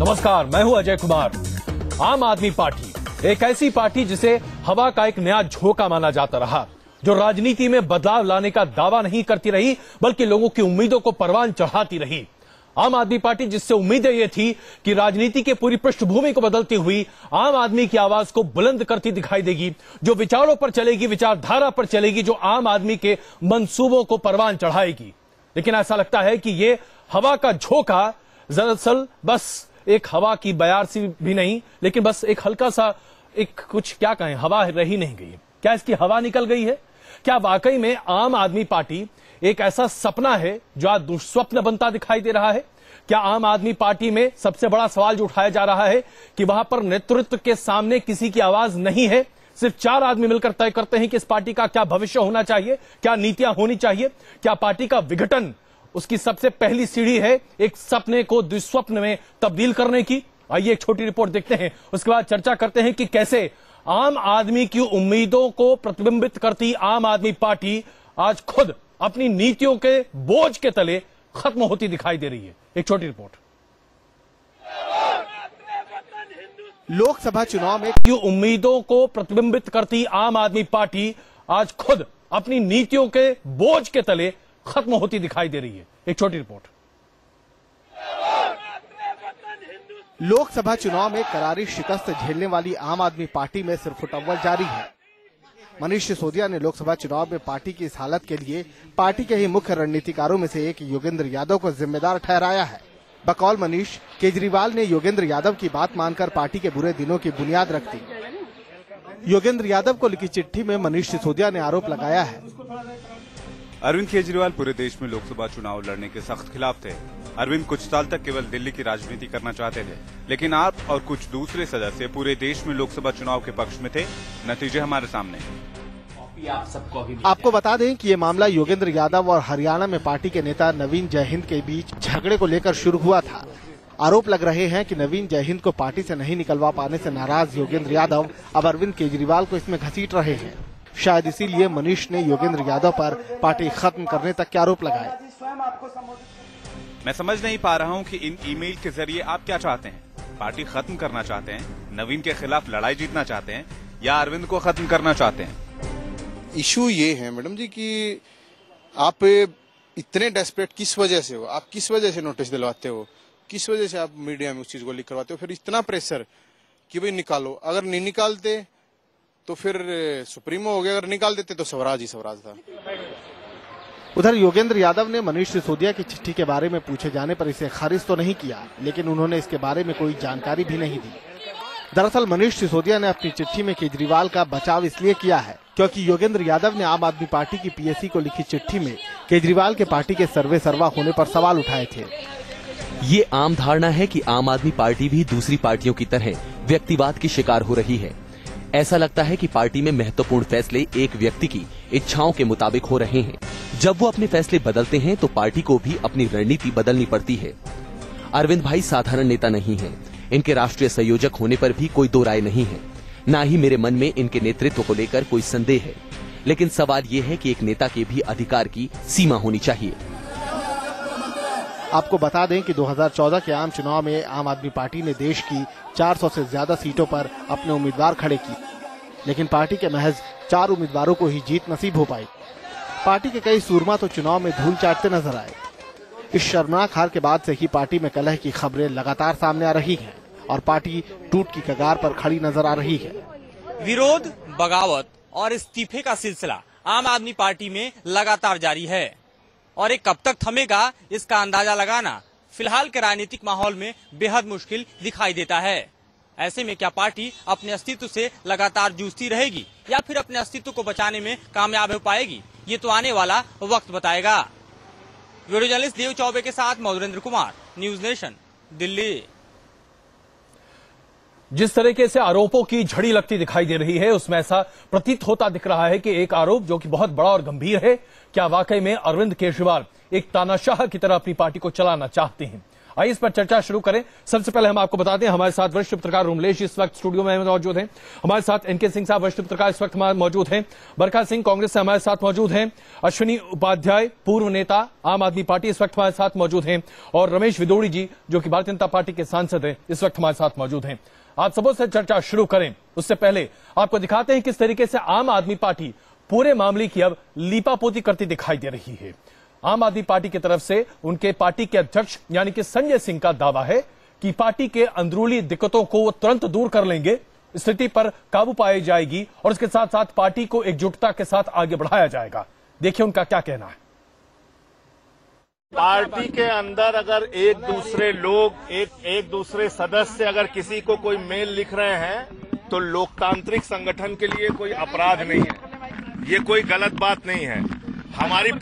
नमस्कार, मैं हूं अजय कुमार। आम आदमी पार्टी एक ऐसी पार्टी जिसे हवा का एक नया झोंका माना जाता रहा, जो राजनीति में बदलाव लाने का दावा नहीं करती रही बल्कि लोगों की उम्मीदों को परवान चढ़ाती रही। आम आदमी पार्टी जिससे उम्मीदें ये थी कि राजनीति के पूरी पृष्ठभूमि को बदलती हुई आम आदमी की आवाज को बुलंद करती दिखाई देगी, जो विचारों पर चलेगी, विचारधारा पर चलेगी, जो आम आदमी के मंसूबों को परवान चढ़ाएगी। लेकिन ऐसा लगता है कि ये हवा का झोंका दरअसल बस एक हवा की बयार सी भी नहीं, लेकिन बस एक हल्का सा एक कुछ क्या कहें, हवा रही नहीं गई। क्या इसकी हवा निकल गई है? क्या वाकई में आम आदमी पार्टी एक ऐसा सपना है जो आज दुष्स्वप्न बनता दिखाई दे रहा है? क्या आम आदमी पार्टी में सबसे बड़ा सवाल जो उठाया जा रहा है कि वहां पर नेतृत्व के सामने किसी की आवाज नहीं है, सिर्फ 4 आदमी मिलकर तय करते हैं कि इस पार्टी का क्या भविष्य होना चाहिए, क्या नीतियां होनी चाहिए? क्या पार्टी का विघटन उसकी सबसे पहली सीढ़ी है एक सपने को दुस्वप्न में तब्दील करने की? आइए एक छोटी रिपोर्ट देखते हैं, उसके बाद चर्चा करते हैं कि कैसे आम आदमी की उम्मीदों को प्रतिबिंबित करती आम आदमी पार्टी आज खुद अपनी नीतियों के बोझ के तले खत्म होती दिखाई दे रही है। एक छोटी रिपोर्ट। लोकसभा चुनाव में उम्मीदों को प्रतिबिंबित करती आम आदमी पार्टी आज खुद अपनी नीतियों के बोझ के तले खत्म होती दिखाई दे रही है। एक छोटी रिपोर्ट। लोकसभा चुनाव में करारी शिकस्त झेलने वाली आम आदमी पार्टी में सिरफुटअव्वल जारी है। मनीष सिसोदिया ने लोकसभा चुनाव में पार्टी की इस हालत के लिए पार्टी के ही मुख्य रणनीतिकारों में से एक योगेंद्र यादव को जिम्मेदार ठहराया है। बकौल मनीष, केजरीवाल ने योगेंद्र यादव की बात मानकर पार्टी के बुरे दिनों की बुनियाद रख दी। योगेंद्र यादव को लिखी चिट्ठी में मनीष सिसोदिया ने आरोप लगाया है, अरविंद केजरीवाल पूरे देश में लोकसभा चुनाव लड़ने के सख्त खिलाफ थे। अरविंद कुछ साल तक केवल दिल्ली की राजनीति करना चाहते थे, लेकिन आप और कुछ दूसरे सदस्य पूरे देश में लोकसभा चुनाव के पक्ष में थे। नतीजे हमारे सामने। आपको बता दें कि ये मामला योगेंद्र यादव और हरियाणा में पार्टी के नेता नवीन जयहिंद के बीच झगड़े को लेकर शुरू हुआ था। आरोप लग रहे हैं कि नवीन जयहिंद को पार्टी से नहीं निकलवा पाने से नाराज योगेंद्र यादव अब अरविंद केजरीवाल को इसमें घसीट रहे हैं। शायद इसीलिए मनीष ने योगेंद्र यादव पर पार्टी खत्म करने तक के आरोप लगाए। मैं समझ नहीं पा रहा हूं कि इन ईमेल के जरिए आप क्या चाहते हैं? पार्टी खत्म करना चाहते हैं, नवीन के खिलाफ लड़ाई जीतना चाहते हैं, या अरविंद को खत्म करना चाहते हैं? इशू ये है मैडम जी कि आप इतने डेस्परेट किस वजह से हो? आप किस वजह से नोटिस दिलवाते हो? किस वजह से आप मीडिया में उस चीज को लीक करवाते हो? फिर इतना प्रेशर कि भाई निकालो। अगर नहीं निकालते तो फिर सुप्रीमो हो गया, अगर निकाल देते तो स्वराज ही स्वराज था। उधर योगेंद्र यादव ने मनीष सिसोदिया की चिट्ठी के बारे में पूछे जाने पर इसे खारिज तो नहीं किया, लेकिन उन्होंने इसके बारे में कोई जानकारी भी नहीं दी। दरअसल मनीष सिसोदिया ने अपनी चिट्ठी में केजरीवाल का बचाव इसलिए किया है क्योंकि योगेंद्र यादव ने आम आदमी पार्टी की पीएसी को लिखी चिट्ठी में केजरीवाल के पार्टी के सर्वे सर्वा होने पर सवाल उठाए थे। ये आम धारणा है कि आम आदमी पार्टी भी दूसरी पार्टियों की तरह व्यक्तिवाद की शिकार हो रही है। ऐसा लगता है कि पार्टी में महत्वपूर्ण फैसले एक व्यक्ति की इच्छाओं के मुताबिक हो रहे हैं। जब वो अपने फैसले बदलते हैं तो पार्टी को भी अपनी रणनीति बदलनी पड़ती है। अरविंद भाई साधारण नेता नहीं हैं। इनके राष्ट्रीय संयोजक होने पर भी कोई दो राय नहीं है। न ही मेरे मन में इनके नेतृत्व को लेकर कोई संदेह है, लेकिन सवाल ये है कि एक नेता के भी अधिकार की सीमा होनी चाहिए। आपको बता दें कि 2014 के आम चुनाव में आम आदमी पार्टी ने देश की 400 से ज्यादा सीटों पर अपने उम्मीदवार खड़े किए, लेकिन पार्टी के महज 4 उम्मीदवारों को ही जीत नसीब हो पाई। पार्टी के कई सूरमा तो चुनाव में धूल चाटते नजर आए। इस शर्मनाक हार के बाद से ही पार्टी में कलह की खबरें लगातार सामने आ रही हैं और पार्टी टूट की कगार पर खड़ी नजर आ रही है। विरोध, बगावत और इस्तीफे का सिलसिला आम आदमी पार्टी में लगातार जारी है और ये कब तक थमेगा इसका अंदाजा लगाना फिलहाल के राजनीतिक माहौल में बेहद मुश्किल दिखाई देता है। ऐसे में क्या पार्टी अपने अस्तित्व से लगातार जूझती रहेगी या फिर अपने अस्तित्व को बचाने में कामयाब हो पाएगी, ये तो आने वाला वक्त बताएगा। वीडियो जर्नलिस्ट देव चौबे के साथ मधुरेंद्र कुमार, न्यूज नेशन, दिल्ली। जिस तरीके से आरोपों की झड़ी लगती दिखाई दे रही है, उसमें ऐसा प्रतीत होता दिख रहा है कि एक आरोप जो कि बहुत बड़ा और गंभीर है, क्या वाकई में अरविंद केजरीवाल एक तानाशाह की तरह अपनी पार्टी को चलाना चाहते हैं? आइए इस पर चर्चा शुरू करें। सबसे पहले हम आपको बता दें, हमारे साथ वरिष्ठ पत्रकार उर्मिलेश इस वक्त स्टूडियो में मौजूद हैं। हमारे साथ एनके सिंह साहब वरिष्ठ पत्रकार इस वक्त मौजूद हैं। बरखा सिंह कांग्रेस से हमारे साथ मौजूद हैं। अश्विनी उपाध्याय पूर्व नेता आम आदमी पार्टी इस वक्त हमारे साथ मौजूद हैं। और रमेश विदोड़ी जी जो कि भारतीय जनता पार्टी के सांसद हैं इस वक्त हमारे साथ मौजूद हैं। आप सबों से चर्चा शुरू करें उससे पहले आपको दिखाते हैं किस तरीके से आम आदमी पार्टी पूरे मामले की अब लीपापोती करती दिखाई दे रही है। आम आदमी पार्टी की तरफ से उनके पार्टी के अध्यक्ष यानी कि संजय सिंह का दावा है कि पार्टी के अंदरूनी दिक्कतों को वो तुरंत दूर कर लेंगे, स्थिति पर काबू पाई जाएगी और उसके साथ साथ पार्टी को एकजुटता के साथ आगे बढ़ाया जाएगा। देखिए उनका क्या कहना है। पार्टी के अंदर अगर एक दूसरे लोग एक दूसरे सदस्य अगर किसी को कोई मेल लिख रहे हैं तो लोकतांत्रिक संगठन के लिए कोई अपराध नहीं है, ये कोई गलत बात नहीं है। हमारी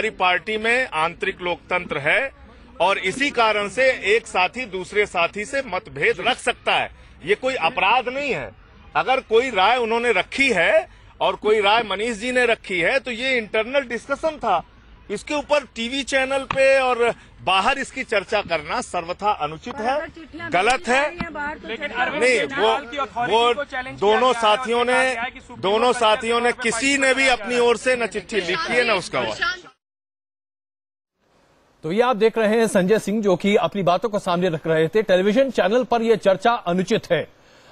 पार्टी में आंतरिक लोकतंत्र है और इसी कारण से एक साथी दूसरे साथी से मतभेद रख सकता है, ये कोई अपराध नहीं है। अगर कोई राय उन्होंने रखी है और कोई राय मनीष जी ने रखी है तो ये इंटरनल डिस्कशन था, इसके ऊपर टीवी चैनल पे और बाहर इसकी चर्चा करना सर्वथा अनुचित है, गलत है। नहीं, वो दोनों साथियों ने किसी ने भी अपनी ओर से न चिट्ठी लिखी है न उसका हुआ। तो ये आप देख रहे हैं संजय सिंह जो कि अपनी बातों को सामने रख रहे थे। टेलीविजन चैनल पर यह चर्चा अनुचित है।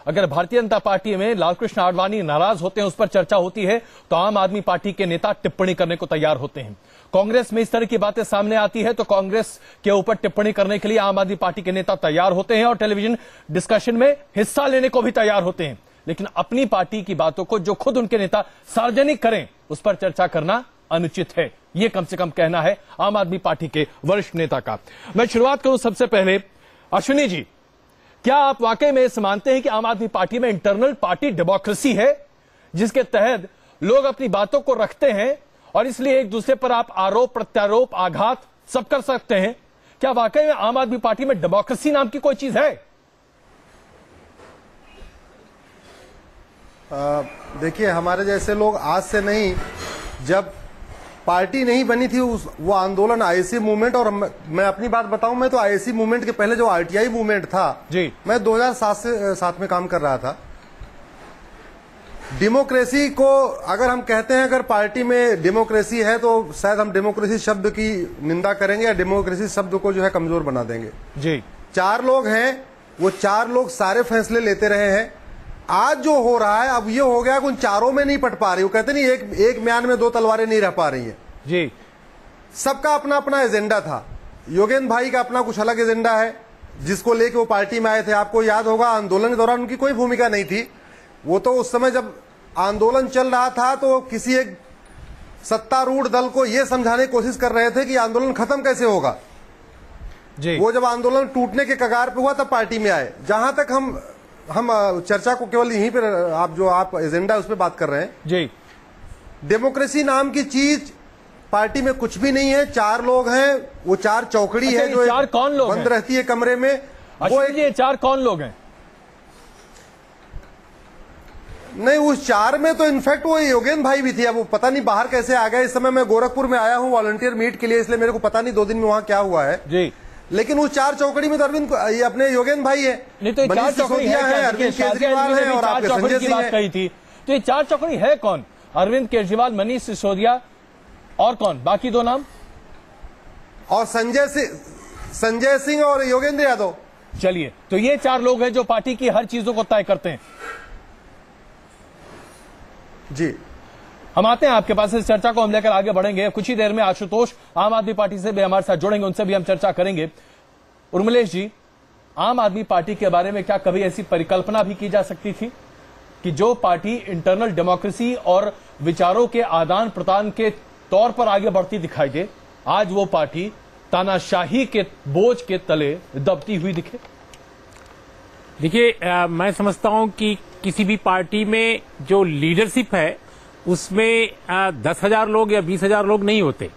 अगर भारतीय जनता पार्टी में लालकृष्ण आडवाणी नाराज होते हैं, उस पर चर्चा होती है तो आम आदमी पार्टी के नेता टिप्पणी करने को तैयार होते हैं। कांग्रेस में इस तरह की बातें सामने आती है तो कांग्रेस के ऊपर टिप्पणी करने के लिए आम आदमी पार्टी के नेता तैयार होते हैं और टेलीविजन डिस्कशन में हिस्सा लेने को भी तैयार होते हैं। लेकिन अपनी पार्टी की बातों को जो खुद उनके नेता सार्वजनिक करें उस पर चर्चा करना अनुचित है, यह कम से कम कहना है आम आदमी पार्टी के वरिष्ठ नेता का। मैं शुरुआत करूं सबसे पहले अश्विनी जी, क्या आप वाकई में इस मानते हैं कि आम आदमी पार्टी में इंटरनल पार्टी डेमोक्रेसी है जिसके तहत लोग अपनी बातों को रखते हैं और इसलिए एक दूसरे पर आप आरोप प्रत्यारोप आघात सब कर सकते हैं? क्या वाकई में आम आदमी पार्टी में डेमोक्रेसी नाम की कोई चीज है? देखिए, हमारे जैसे लोग आज से नहीं, जब पार्टी नहीं बनी थी वो आंदोलन आईएससी मूवमेंट, और मैं अपनी बात बताऊं, मैं तो आईएससी मूवमेंट के पहले जो आरटीआई मूवमेंट था जी, मैं 2007 से साथ में काम कर रहा था। डेमोक्रेसी को अगर हम कहते हैं अगर पार्टी में डेमोक्रेसी है तो शायद हम डेमोक्रेसी शब्द की निंदा करेंगे या डेमोक्रेसी शब्द को जो है कमजोर बना देंगे जी। 4 लोग हैं, वो 4 लोग सारे फैसले लेते रहे हैं। आज जो हो रहा है अब ये हो गया कि उन चारों में नहीं पट पा रही, वो कहते नहीं एक म्यान में 2 तलवारें नहीं रह पा रही हैं जी। सबका अपना अपना एजेंडा था। योगेंद्र भाई का अपना कुछ अलग एजेंडा है जिसको लेके वो पार्टी में आए थे। आपको याद होगा आंदोलन के दौरान उनकी कोई भूमिका नहीं थी। वो तो उस समय जब आंदोलन चल रहा था तो किसी एक सत्तारूढ़ दल को यह समझाने की कोशिश कर रहे थे कि आंदोलन खत्म कैसे होगा जी। वो जब आंदोलन टूटने के कगार पे हुआ तब पार्टी में आए। जहां तक हम चर्चा को केवल यहीं पर आप एजेंडा उस पर बात कर रहे हैं जी। डेमोक्रेसी नाम की चीज पार्टी में कुछ भी नहीं है। 4 लोग हैं, वो 4 चौकड़ी है जो 4 कौन लोग बंद रहती है कमरे में। वो ये 4 कौन लोग हैं? नहीं, उस 4 में तो इनफैक्ट वो योगेंद्र भाई भी थी। अब वो पता नहीं बाहर कैसे आ गए। इस समय मैं गोरखपुर में आया हूँ वॉलंटियर मीट के लिए, इसलिए मेरे को पता नहीं 2 दिन में वहां क्या हुआ है जी। लेकिन उस 4 चौकड़ी में तो अरविंद ये अपने योगेंद्र भाई है, नहीं तो 4 चौकड़ी है, अरविंद केजरीवाल है और आपके संजय सिंह है। कही थी तो ये 4 चौकड़ी है कौन? अरविंद केजरीवाल, मनीष सिसोदिया और कौन? बाकी 2 नाम और संजय सिंह और योगेंद्र यादव। चलिए, तो ये 4 लोग हैं जो पार्टी की हर चीजों को तय करते हैं जी। हम आते हैं आपके पास, इस चर्चा को हम लेकर आगे बढ़ेंगे। कुछ ही देर में आशुतोष आम आदमी पार्टी से भी हमारे साथ जुड़ेंगे, उनसे भी हम चर्चा करेंगे। उर्मिलेश जी, आम आदमी पार्टी के बारे में क्या कभी ऐसी परिकल्पना भी की जा सकती थी कि जो पार्टी इंटरनल डेमोक्रेसी और विचारों के आदान प्रदान के तौर पर आगे बढ़ती दिखाई दे, आज वो पार्टी तानाशाही के बोझ के तले दबती हुई दिखे? देखिए, मैं समझता हूं कि किसी भी पार्टी में जो लीडरशिप है उसमें 10,000 लोग या 20,000 लोग नहीं होते।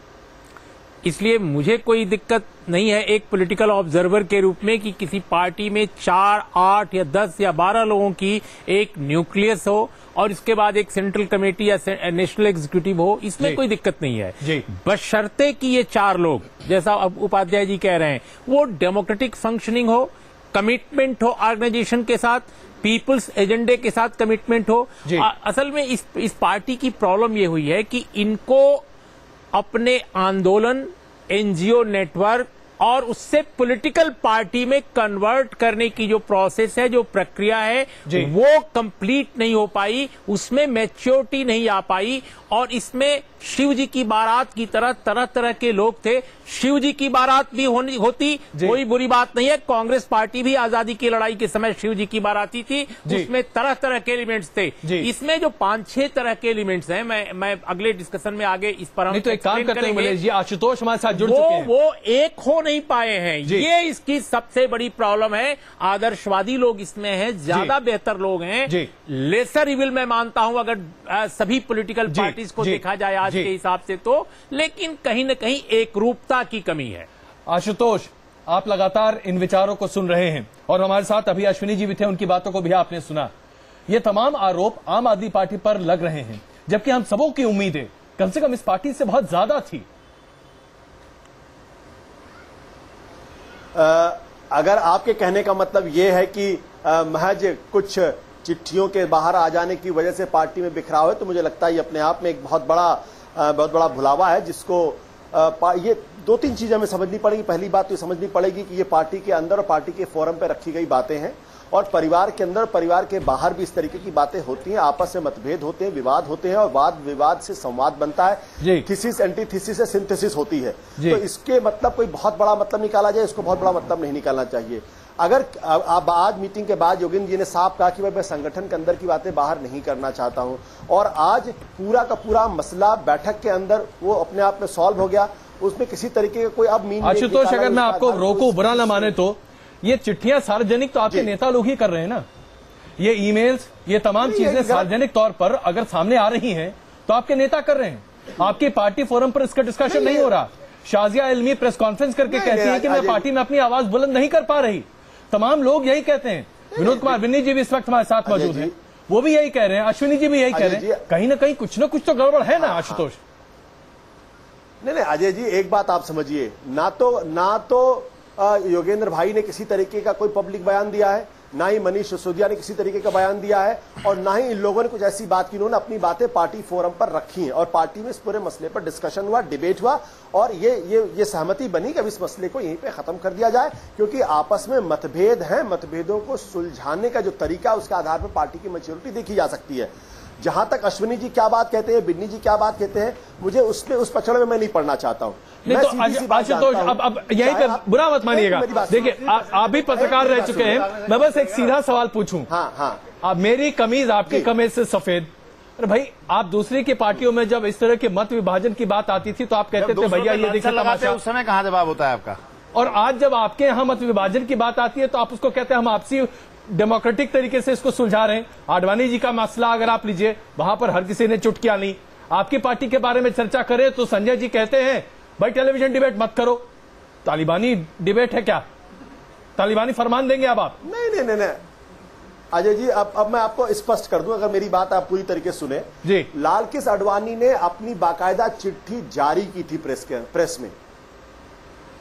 इसलिए मुझे कोई दिक्कत नहीं है एक पॉलिटिकल ऑब्जर्वर के रूप में कि किसी पार्टी में 4, 8 या 10 या 12 लोगों की एक न्यूक्लियस हो और इसके बाद एक सेंट्रल कमेटी या नेशनल एग्जीक्यूटिव हो, इसमें कोई दिक्कत नहीं है। बशर्ते कि ये 4 लोग, जैसा अब उपाध्याय जी कह रहे हैं, वो डेमोक्रेटिक फंक्शनिंग हो, कमिटमेंट हो ऑर्गेनाइजेशन के साथ, पीपल्स एजेंडे के साथ कमिटमेंट हो। असल में इस पार्टी की प्रॉब्लम ये हुई है कि इनको अपने आंदोलन, एनजीओ नेटवर्क और उससे पॉलिटिकल पार्टी में कन्वर्ट करने की जो प्रोसेस है, जो प्रक्रिया है, वो कंप्लीट नहीं हो पाई, उसमें मैच्योरिटी नहीं आ पाई। और इसमें शिव जी की बारात की तरह तरह के लोग थे। शिव जी की बारात भी होती, कोई बुरी बात नहीं है। कांग्रेस पार्टी भी आजादी की लड़ाई के समय शिव जी की बाराती थी, उसमें तरह के एलिमेंट्स थे। इसमें जो 5-6 तरह के एलिमेंट्स हैं, मैं अगले डिस्कशन में आगे इस पर हम तो एक काम करते हैं जी, आशुतोष हमारे साथ जुड़ चुके हैं। वो एक हो नहीं पाए हैं, ये इसकी सबसे बड़ी प्रॉब्लम है। आदर्शवादी लोग इसमें हैं, ज्यादा बेहतर लोग हैं। लेसर इविल मैं मानता हूं अगर सभी पॉलिटिकल पार्टीज को देखा जाए आज के हिसाब से तो, लेकिन कहीं न कहीं एकरूपता की कमी है। आशुतोष, आप लगातार इन विचारों को सुन रहे हैं और हमारे साथ अभी अश्विनी जी भी थे, उनकी बातों को भी आपने सुना। ये तमाम आरोप आम आदमी पार्टी पर लग रहे हैं, जबकि हम सबों की उम्मीदें कम से कम इस पार्टी से बहुत ज्यादा थी। अगर आपके कहने का मतलब ये है कि महज कुछ चिट्ठियों के बाहर आ जाने की वजह से पार्टी में बिखराव है, तो मुझे लगता है ये अपने आप में एक बहुत बड़ा भुलावा है, जिसको ये 2-3 चीजें हमें समझनी पड़ेगी। पहली बात तो ये समझनी पड़ेगी कि ये पार्टी के अंदर और पार्टी के फोरम पे रखी गई बातें हैं, और परिवार के अंदर, परिवार के बाहर भी इस तरीके की बातें होती हैं। आपस में मतभेद होते हैं, विवाद होते हैं, और वाद विवाद से संवाद बनता है, थीसिस एंटीथीसिस से सिंथेसिस होती है। तो इसके मतलब कोई बहुत बड़ा मतलब निकाला जाए, इसको बहुत बड़ा मतलब नहीं निकालना चाहिए। अगर आप आज मीटिंग के बाद योगेंद्र जी ने साफ कहा कि मैं संगठन के अंदर की बातें बाहर नहीं करना चाहता हूं, और आज पूरा का पूरा मसला बैठक के अंदर वो अपने आप में सॉल्व हो गया, उसमें किसी तरीके का कोई अब मीन। आशुतोष, अगर मैं आपको रोकूं, बुरा ना माने तो, ये चिट्ठियां सार्वजनिक तो आपके नेता लोग ही कर रहे हैं ना। ये ईमेल्स, ये तमाम चीजें सार्वजनिक तौर पर अगर सामने आ रही हैं तो आपके नेता कर रहे हैं। आपकी पार्टी फोरम पर इसका डिस्कशन नहीं हो रहा। शाजिया इल्मी प्रेस कॉन्फ्रेंस करके कहती है कि मैं पार्टी में अपनी आवाज बुलंद नहीं कर पा रही। तमाम लोग यही कहते हैं। विनोद कुमार बिन्नी जी भी इस वक्त हमारे साथ मौजूद हैं, वो भी यही कह रहे हैं, अश्विनी जी भी यही कह रहे हैं। कहीं ना कहीं कुछ ना कुछ तो गड़बड़ है ना आशुतोष? नहीं, अजय जी, एक बात आप समझिए, ना तो योगेंद्र भाई ने किसी तरीके का कोई पब्लिक बयान दिया है, ना ही मनीष सिसोदिया ने किसी तरीके का बयान दिया है, और ना ही इन लोगों ने कुछ ऐसी बात की। उन्होंने अपनी बातें पार्टी फोरम पर रखी हैं, और पार्टी में इस पूरे मसले पर डिस्कशन हुआ, डिबेट हुआ, और ये सहमति बनी कि अब इस मसले को यहीं पे खत्म कर दिया जाए, क्योंकि आपस में मतभेद हैं। मतभेदों को सुलझाने का जो तरीका, उसके आधार पर पार्टी की मैच्योरिटी देखी जा सकती है। जहां तक अश्विनी जी क्या बात कहते हैं, बिन्नी जी क्या बात कहते हैं, मुझे उस पचड़ में मैं नहीं पढ़ना चाहता हूं। नहीं तो आशुतोष, अब यहीं पे बुरा मत मानिएगा। देखिए, आप भी पत्रकार रह चुके हैं, मैं बस एक सीधा सवाल पूछूं। आप, मेरी कमीज आपकी कमीज से सफेद। अरे भाई, आप दूसरी की पार्टियों में जब इस तरह के मत विभाजन की बात आती थी तो आप कहते थे भैया ये देखिए तमाशा, उस समय कहां जवाब होता है आपका? और आज जब आपके यहाँ मत विभाजन की बात आती है तो आप उसको कहते हैं हम आपसी डेमोक्रेटिक तरीके से इसको सुलझा रहे हैं। आडवाणी जी का मसला अगर आप लीजिए, वहां पर हर किसी ने चुटकियां ली। आपकी पार्टी के बारे में चर्चा करें तो संजय जी कहते हैं भाई टेलीविजन डिबेट मत करो। तालिबानी डिबेट है क्या? तालिबानी फरमान देंगे अब आप? नहीं अजय जी, अब मैं आपको स्पष्ट कर दूं, अगर मेरी बात आप पूरी तरीके से सुने जी। लालकृष्ण आडवाणी ने अपनी बाकायदा चिट्ठी जारी की थी प्रेस में,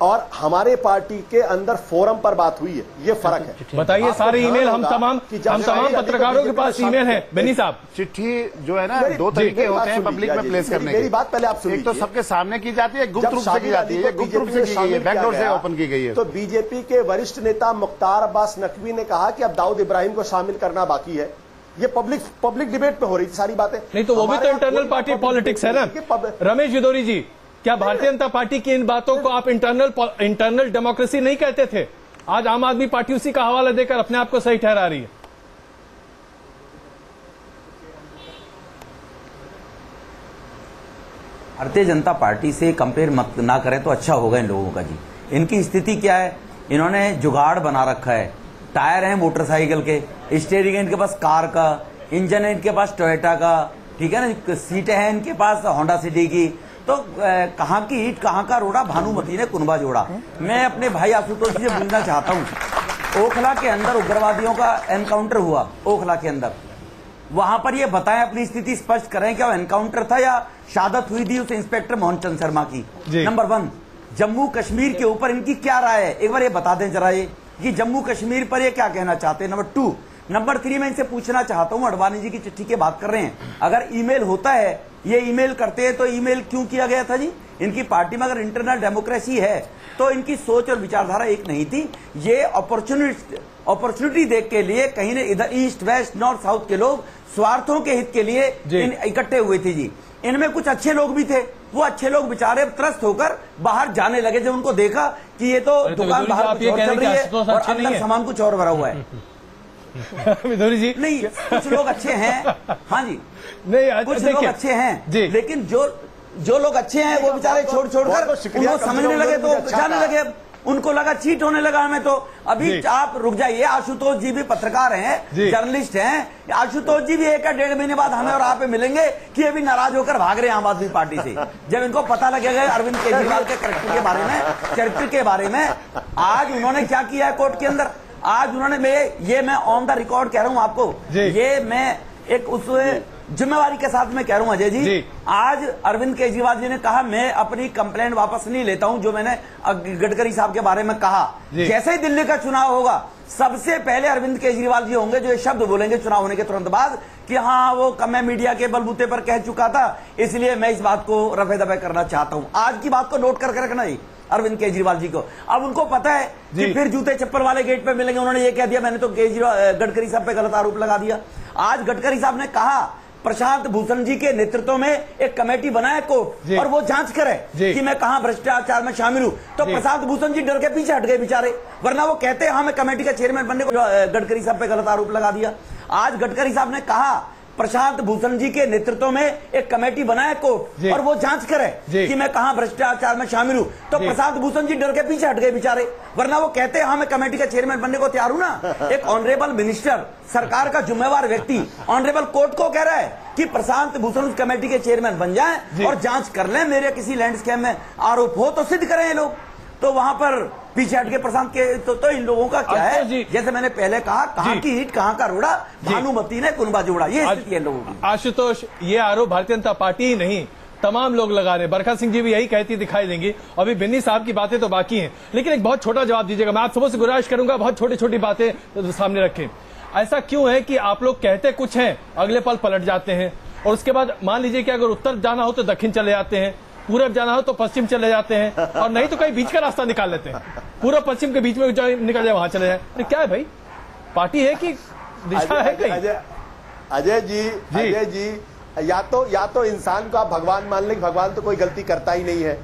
और हमारे पार्टी के अंदर फोरम पर बात हुई है, ये फर्क है। बताइए, सारे ईमेल हम तमाम पत्रकारों के पास ईमेल है। बेनी साहब, चिट्ठी जो है ना, 2 तरीके होते हैं पब्लिक में प्लेस करने के। मेरी बात पहले आप सुनिए। एक तो सबके सामने की जाती है, गुप्त रूप से की जाती है, गुप्त रूप से की गई है, बैकडोर से ओपन की गई है। तो बीजेपी के वरिष्ठ नेता मुख्तार अब्बास नकवी ने कहा कि अब दाऊद इब्राहिम को शामिल करना बाकी है। ये पब्लिक डिबेट में हो रही थी सारी बातें। नहीं तो वो भी तो इंटरनल पार्टी पॉलिटिक्स है ना। रमेश विदोरी जी, क्या भारतीय जनता पार्टी की इन बातों को आप इंटरनल डेमोक्रेसी नहीं कहते थे? आज आम आदमी पार्टी उसी का हवाला देकर अपने आप को सही ठहरा रही है। भारतीय जनता पार्टी से कंपेयर मत ना करें तो अच्छा होगा इन लोगों का जी। इनकी स्थिति क्या है, इन्होंने जुगाड़ बना रखा है। टायर हैं मोटरसाइकिल के, स्टीयरिंग है इनके पास कार का, इंजन है इनके पास टोयोटा का, ठीक है ना, सीटें हैं इनके पास होंडा सिटी की, तो कहाँ की ईंट कहाँ का रोड़ा, भानुमति ने कुनबा जोड़ा। मैं अपने भाई आशुतोष जी से पूछना चाहता हूँ, ओखला के अंदर उग्रवादियों का एनकाउंटर हुआ, ओखला के अंदर, वहां पर ये बताएं, अपनी स्थिति स्पष्ट करें, क्या वो एनकाउंटर था या शहादत हुई थी उस इंस्पेक्टर मोहन चंद शर्मा की। नंबर 1, जम्मू कश्मीर के ऊपर इनकी क्या राय है, एक बार ये बता दें जरा, ये कि जम्मू कश्मीर पर ये क्या कहना चाहते हैं। नंबर 2, नंबर 3 मैं इनसे पूछना चाहता हूं, अडवाणी जी की चिट्ठी की बात कर रहे हैं, अगर ईमेल होता है, ये ईमेल करते हैं, तो ईमेल क्यों किया गया था जी। इनकी पार्टी में अगर इंटरनल डेमोक्रेसी है तो इनकी सोच और विचारधारा एक नहीं थी। ये अपॉर्चुनिटी देख के लिए कहीं ने इधर ईस्ट वेस्ट नॉर्थ साउथ के लोग स्वार्थों के हित के लिए इकट्ठे हुए थे जी। इनमें कुछ अच्छे लोग भी थे, वो अच्छे लोग बेचारे त्रस्त होकर बाहर जाने लगे जब उनको देखा कि ये तो दुकान बाहर कुछ और चल रही है और अंदर सामान कुछ और भरा हुआ है। विदुरी जी नहीं, कुछ लोग अच्छे हैं, हाँ जी, नहीं कुछ लोग अच्छे हैं, लेकिन जो लोग अच्छे हैं वो बेचारे छोड़ छोड़कर उनको समझने लगे तो जाने लगे, उनको लगा चीट होने लगा हमें। तो अभी आप रुक जाइए, आशुतोष जी भी पत्रकार हैं, जर्नलिस्ट हैं, आशुतोष जी भी 1 या 1.5 महीने बाद हमें और आप मिलेंगे कि ये भी नाराज होकर भाग रहे हैं आम आदमी पार्टी से, जब इनको पता लगेगा अरविंद केजरीवाल के कैरेक्टर के बारे में, चरित्र के बारे में। आज उन्होंने क्या किया है कोर्ट के अंदर, आज उन्होंने मैं ऑन द रिकॉर्ड कह रहा हूं आपको, ये मैं एक उस जिम्मेवारी के साथ में कह रहा हूं अजय जी, आज अरविंद केजरीवाल जी ने कहा मैं अपनी कंप्लेंट वापस नहीं लेता हूं जो मैंने गडकरी साहब के बारे में कहा। जैसे ही दिल्ली का चुनाव होगा, सबसे पहले अरविंद केजरीवाल जी होंगे जो ये शब्द बोलेंगे चुनाव होने के तुरंत बाद कि हाँ वो मैं मीडिया के बलबूते पर कह चुका था, इसलिए मैं इस बात को रफे दफे करना चाहता हूं। आज की बात को नोट करके रखना ही अरविंद केजरीवाल जी को। अब उनको पता है कि फिर जूते चप्पल वाले गेट पे मिलेंगे, उन्होंने ये कह दिया मैंने तो गडकरी साहब पे गलत आरोप लगा दिया। आज गडकरी साहब ने कहा प्रशांत भूषण जी के नेतृत्व में एक कमेटी बनाए कोर्ट और वो जांच करे कि मैं कहां भ्रष्टाचार में शामिल हूं। तो प्रशांत भूषण जी डर के पीछे हट गए बेचारे, वरना वो कहते हाँ मैं कमेटी का चेयरमैन बनने को गडकरी साहब पे गलत आरोप लगा दिया। आज गडकरी साहब ने कहा प्रशांत भूषण जी के नेतृत्व में एक कमेटी बनाए कोर्ट और वो जांच करे कि मैं कहां भ्रष्टाचार में शामिल हूं। तो प्रशांत भूषण जी डर के पीछे हट गए बेचारे, वरना वो कहते हाँ मैं कमेटी का चेयरमैन बनने को तैयार हूं ना। एक ऑनरेबल मिनिस्टर, सरकार का जिम्मेवार व्यक्ति ऑनरेबल कोर्ट को कह रहा है कि प्रशांत भूषण उस कमेटी के चेयरमैन बन जाए और जांच कर लें, मेरे किसी लैंड स्कैम में आरोप हो तो सिद्ध करें ये लोग। तो वहां पर पीछे हट के प्रशांत के तो इन लोगों का क्या है, जैसे मैंने पहले कहा, कहां की ईंट कहां का रोड़ा, भानुमति ने कुनबा जोड़ा, ये स्थिति है लोगों की। आशुतोष, ये आरोप भारतीय जनता पार्टी ही नहीं तमाम लोग लगा रहे हैं। बरखा सिंह जी भी यही कहती दिखाई देंगी। अभी बिन्नी साहब की बातें तो बाकी हैं, लेकिन एक बहुत छोटा जवाब दीजिएगा। मैं आप सबसे से गुजारिश करूंगा बहुत छोटी छोटी बातें सामने रखें। ऐसा क्यों है कि आप लोग कहते कुछ हैं, अगले पल पलट जाते हैं, और उसके बाद मान लीजिए कि अगर उत्तर जाना हो तो दक्षिण चले जाते हैं, पूरब जाना हो तो पश्चिम चले जाते हैं, और नहीं तो कहीं बीच का रास्ता निकाल लेते हैं, पूरब पश्चिम के बीच में निकल जाए वहां चले जाए। तो क्या है भाई, पार्टी है कि दिशा है कहीं? अजय जी या तो इंसान को आप भगवान मान लें, भगवान तो कोई गलती करता ही नहीं है,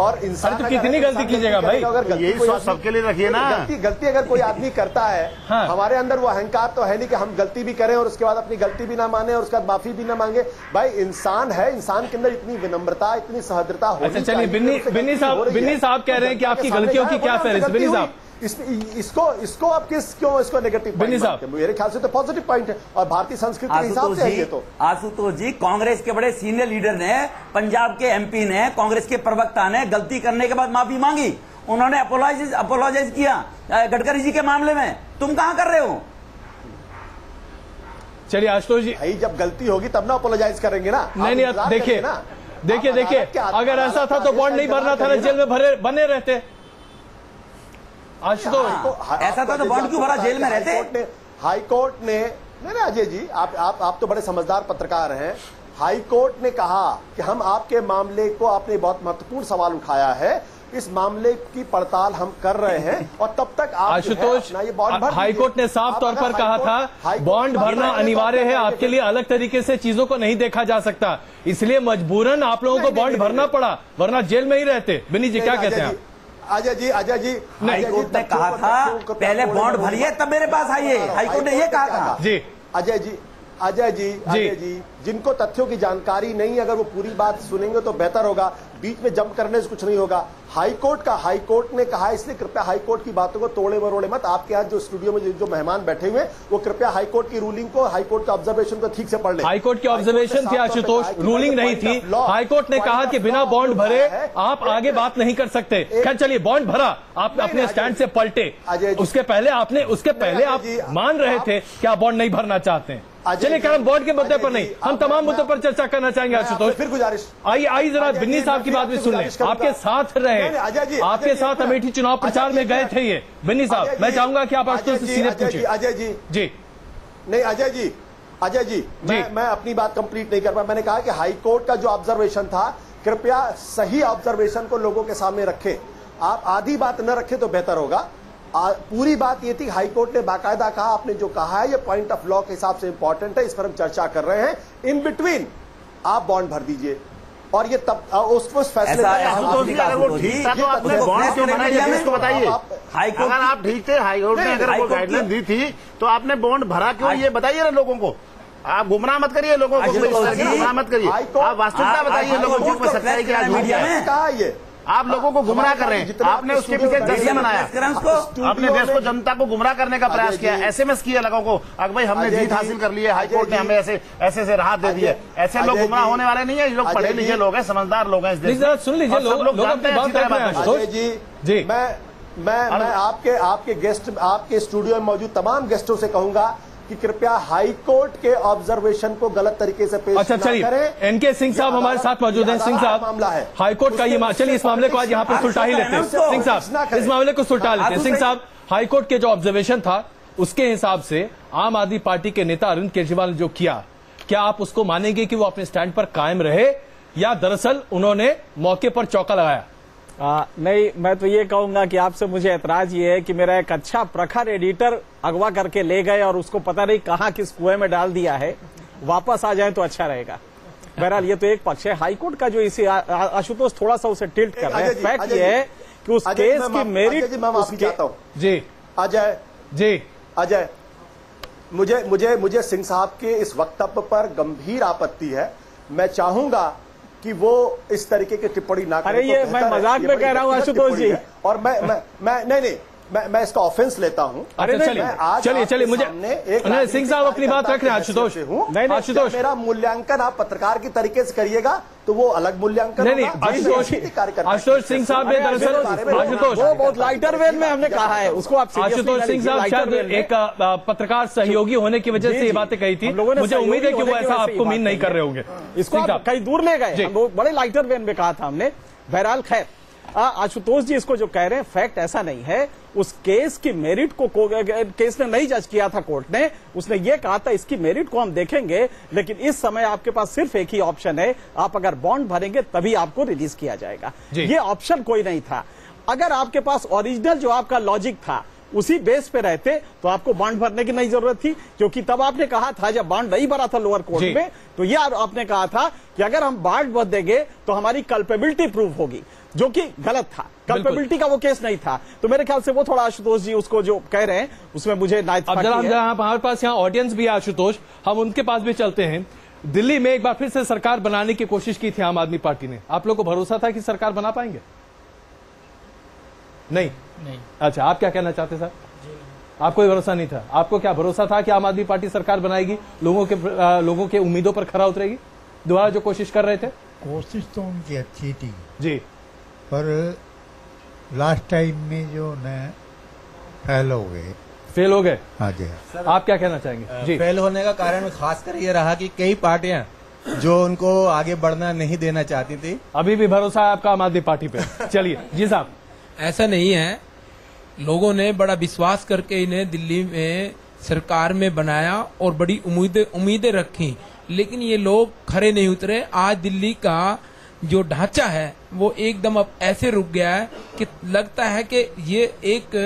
और इंसान तो कितनी गलती कीजिएगा भाई, यही सोच सबके लिए रखिए ना। गलती अगर कोई आदमी करता है, हाँ। हमारे अंदर वो अहंकार तो है नहीं कि हम गलती भी करें और उसके बाद अपनी गलती भी ना माने और उसके बाद माफी भी ना मांगे। भाई इंसान है, इंसान के अंदर इतनी विनम्रता, इतनी सहृदयता होनी चाहिए। चलिए बिन्नी साहब कह रहे हैं कि आपकी गलतियों की क्या फहरिस्त। बिन्नी साहब इसको आप क्यों इसको नेगेटिव पॉइंट, मेरे ख्याल से तो पॉजिटिव पॉइंट है और भारतीय संस्कृति के हिसाब से है। तो आशुतोष जी, कांग्रेस के बड़े सीनियर लीडर ने, पंजाब के एमपी ने, कांग्रेस के प्रवक्ता ने गलती करने के बाद माफी मांगी, उन्होंने अपोलोजाइज किया गडकरी जी के मामले में। तुम कहां कर रहे हो? चलिए आशुतोष जी, भाई जब गलती होगी तब ना अपोलोजाइज करेंगे ना। नहीं देखिए अगर ऐसा था तो बॉन्ड नहीं भरना था ना, जेल में बने रहते। आशुतोष ऐसा था तो बॉन्ड क्यों भरा, जेल में रहते? हाईकोर्ट ने नहीं अजय जी, आप तो बड़े समझदार पत्रकार हैं। हाईकोर्ट ने कहा कि हम आपके मामले को, आपने बहुत महत्वपूर्ण सवाल उठाया है, इस मामले की पड़ताल हम कर रहे हैं और तब तक आप आशुतोष, हाईकोर्ट ने साफ तौर पर कहा था बॉन्ड भरना अनिवार्य है, आपके लिए अलग तरीके से चीजों को नहीं देखा जा सकता, इसलिए मजबूरन आप लोगों को बॉन्ड भरना पड़ा, वरना जेल में ही रहते। बिन्नी जी क्या कहते हैं? अजय जी हाईकोर्ट ने कहा था पहले बॉन्ड भरिए तब मेरे पास आइए, हाईकोर्ट ने ये कहा था। जी अजय जी अजय जी जिनको तथ्यों की जानकारी नहीं, अगर वो पूरी बात सुनेंगे तो बेहतर होगा। बीच में जंप करने से कुछ नहीं होगा। हाईकोर्ट ने कहा, इसलिए कृपया हाईकोर्ट की बातों को तोड़े मरोड़े मत। आपके यहाँ जो स्टूडियो में जो मेहमान बैठे हुए हैं वो कृपया हाईकोर्ट की रूलिंग को, हाईकोर्ट के ऑब्जर्वेशन को ठीक से पढ़ ले। हाईकोर्ट की ऑब्जर्वेशन थी आशुतोष, रूलिंग नहीं थी। हाईकोर्ट ने कहा कि बिना बॉन्ड भरे आप आगे बात नहीं कर सकते। खैर चलिए, बॉन्ड भरा, आप अपने स्टैंड से पलटे। उसके पहले आप मान रहे थे कि आप बॉन्ड नहीं भरना चाहते हैं। चलिए, क्या हम बॉन्ड के मुद्दे पर नहीं, हम तमाम मुद्दों पर चर्चा करना चाहेंगे आशुतोष। फिर गुजारिश, आइए जरा बिन्नी साहब की बात भी सुन लें। आपके साथ रहे, आपके साथ अमेठी चुनाव प्रचार में गए थे ये बिन्नी साहब। मैं चाहूंगा कि आप आशुतोष से सीधे पूछिए। अजय जी नहीं, अजय जी मैं अपनी बात कंप्लीट नहीं कर पाया। मैंने कहा कि हाईकोर्ट का जो ऑब्जर्वेशन था, कृपया सही ऑब्जर्वेशन को लोगों के सामने रखें। आप आधी बात न रखें तो बेहतर होगा। पूरी बात ये थी, हाईकोर्ट ने बाकायदा कहा, आपने जो कहा है ये पॉइंट ऑफ लॉ के हिसाब से इंपॉर्टेंट है, इस पर हम चर्चा कर रहे हैं। इन बिटवीन आप बॉन्ड भर दीजिए और ये तब उस फैसले अगर वो ठीक था तो आपने बॉन्ड क्यों भरा, ये इसको बताइए। अगर आप ठीक थे, हाईकोर्ट ने अगर वो गाइडलाइन दी थी तो आपने बॉन्ड भरा क्यों, ये बताइए ना लोगों को। आप गुमराह मत करिए लोगों को, गुमराह मत करिए। आप वास्तविकता बताइए लोगों को, सच्चाई क्या कहा ये आप लोगों को गुमराह कर रहे हैं। आपने उसके पीछे जश्न मनाया, अपने देश को, जनता को गुमराह करने का प्रयास किया, एसएमएस किया लोगों को, अगर भाई हमने जीत हासिल कर ली है, हाईकोर्ट ने हमें ऐसे राहत दे दी है। ऐसे लोग गुमराह होने वाले नहीं है, ये लोग पढ़े लिखे लोग हैं, समझदार लोग हैं इस देश में। सुन लीजिए, लोग जानते हैं। जी मैं आपके गेस्ट, आपके स्टूडियो में मौजूद तमाम गेस्टों से कहूंगा कि कृपया हाईकोर्ट के ऑब्जर्वेशन को गलत तरीके से पेश अच्छा, चलिए, एनके सिंह साहब हमारे साथ मौजूद हैं। सिंह साहब, मामला है हाईकोर्ट का ये चलिए इस मामले को आज यहाँ पर सुलटा ही लेते हैं। सिंह साहब, इस मामले को सुलटा लेते हैं। सिंह साहब, हाईकोर्ट के जो ऑब्जर्वेशन था उसके हिसाब से आम आदमी पार्टी के नेता अरविंद केजरीवाल ने जो किया, क्या आप उसको मानेंगे कि वो अपने स्टैंड पर कायम रहे या दरअसल उन्होंने मौके पर चौका लगाया? नहीं, मैं तो ये कहूंगा कि आपसे मुझे ऐतराज ये है कि मेरा एक अच्छा प्रखर एडिटर अगवा करके ले गए और उसको पता नहीं कहाँ किस कुएं में डाल दिया है, वापस आ जाए तो अच्छा रहेगा। बहरहाल ये तो एक पक्ष है। हाईकोर्ट का जो इसे आशुतोष थोड़ा सा उसे टिल्ट कर रहा है। फैक्ट ये है कि उस केस की मेरिट जी अजय मुझे सिंह साहब के इस वक्तव्य पर गंभीर आपत्ति है। मैं चाहूंगा कि वो इस तरीके की टिप्पणी ना करें। अरे ये मैं मजाक में कह रहा हूँ आशुतोष जी, और मैं इसका ऑफेंस लेता हूँ। अरे चलिए मुझे सिंह साहब अपनी बात रख रहे हैं आशुतोष। आशुतोष, मेरा मूल्यांकन आप पत्रकार की तरीके से करिएगा तो वो अलग मूल्यांकन नहीं। आशुतोष सिंह साहब ने दरअसल आशुतोष वो बहुत लाइटर वेन में हमने कहा है उसको, आप आशुतोष सिंह साहब शायद एक पत्रकार सहयोगी होने की वजह से ये बातें कही थी। मुझे उम्मीद है कि वो ऐसा आपको मीन नहीं कर रहे होंगे। इसको कहीं दूर ले गए, बड़े लाइटर वेन में कहा था हमने। बहरहाल खैर, आशुतोष जी इसको जो कह रहे हैं फैक्ट ऐसा नहीं है। उस केस की मेरिट को केस ने नहीं जज किया था कोर्ट ने, उसने ये कहा था इसकी मेरिट को हम देखेंगे, लेकिन इस समय आपके पास सिर्फ एक ही ऑप्शन है, आप अगर बॉन्ड भरेंगे तभी आपको रिलीज किया जाएगा। ये ऑप्शन कोई नहीं था। अगर आपके पास ओरिजिनल जो आपका लॉजिक था उसी बेस पे रहते तो आपको बॉन्ड भरने की नहीं जरूरत थी, क्योंकि तब आपने कहा था जब बॉन्ड नहीं भरा था लोअर कोर्ट में, तो ये आपने कहा था कि अगर हम बॉन्ड भर देंगे तो हमारी कल्पेबिलिटी प्रूव होगी, जो कि गलत था। कल्पेबिलिटी का वो केस नहीं था। तो मेरे ख्याल से वो थोड़ा आशुतोष जी उसको जो कह रहे हैं उसमें मुझे हमारे पास यहाँ ऑडियंस भी है आशुतोष, हम उनके पास भी चलते हैं। दिल्ली में एक बार फिर से सरकार बनाने की कोशिश की थी आम आदमी पार्टी ने, आप लोग को भरोसा था कि सरकार बना पाएंगे? नहीं। अच्छा, आप क्या कहना चाहते सर? आपको कोई भरोसा नहीं था? आपको क्या भरोसा था कि आम आदमी पार्टी सरकार बनाएगी, लोगों के उम्मीदों पर खरा उतरेगी? दोबारा जो कोशिश कर रहे थे, कोशिश तो उनकी अच्छी थी जी, पर लास्ट टाइम में जो न फेल हो गए। हाँ जी। आप क्या कहना चाहेंगे जी? फेल होने का कारण खासकर ये रहा कि कई पार्टियां जो उनको आगे बढ़ना नहीं देना चाहती थी। अभी भी भरोसा है आपका आम आदमी पार्टी पे? चलिए जी साहब। ऐसा नहीं है, लोगों ने बड़ा विश्वास करके इन्हें दिल्ली में सरकार में बनाया और बड़ी उम्मीदें रखी, लेकिन ये लोग खरे नहीं उतरे। आज दिल्ली का जो ढांचा है वो एकदम अब ऐसे रुक गया है कि लगता है कि ये एक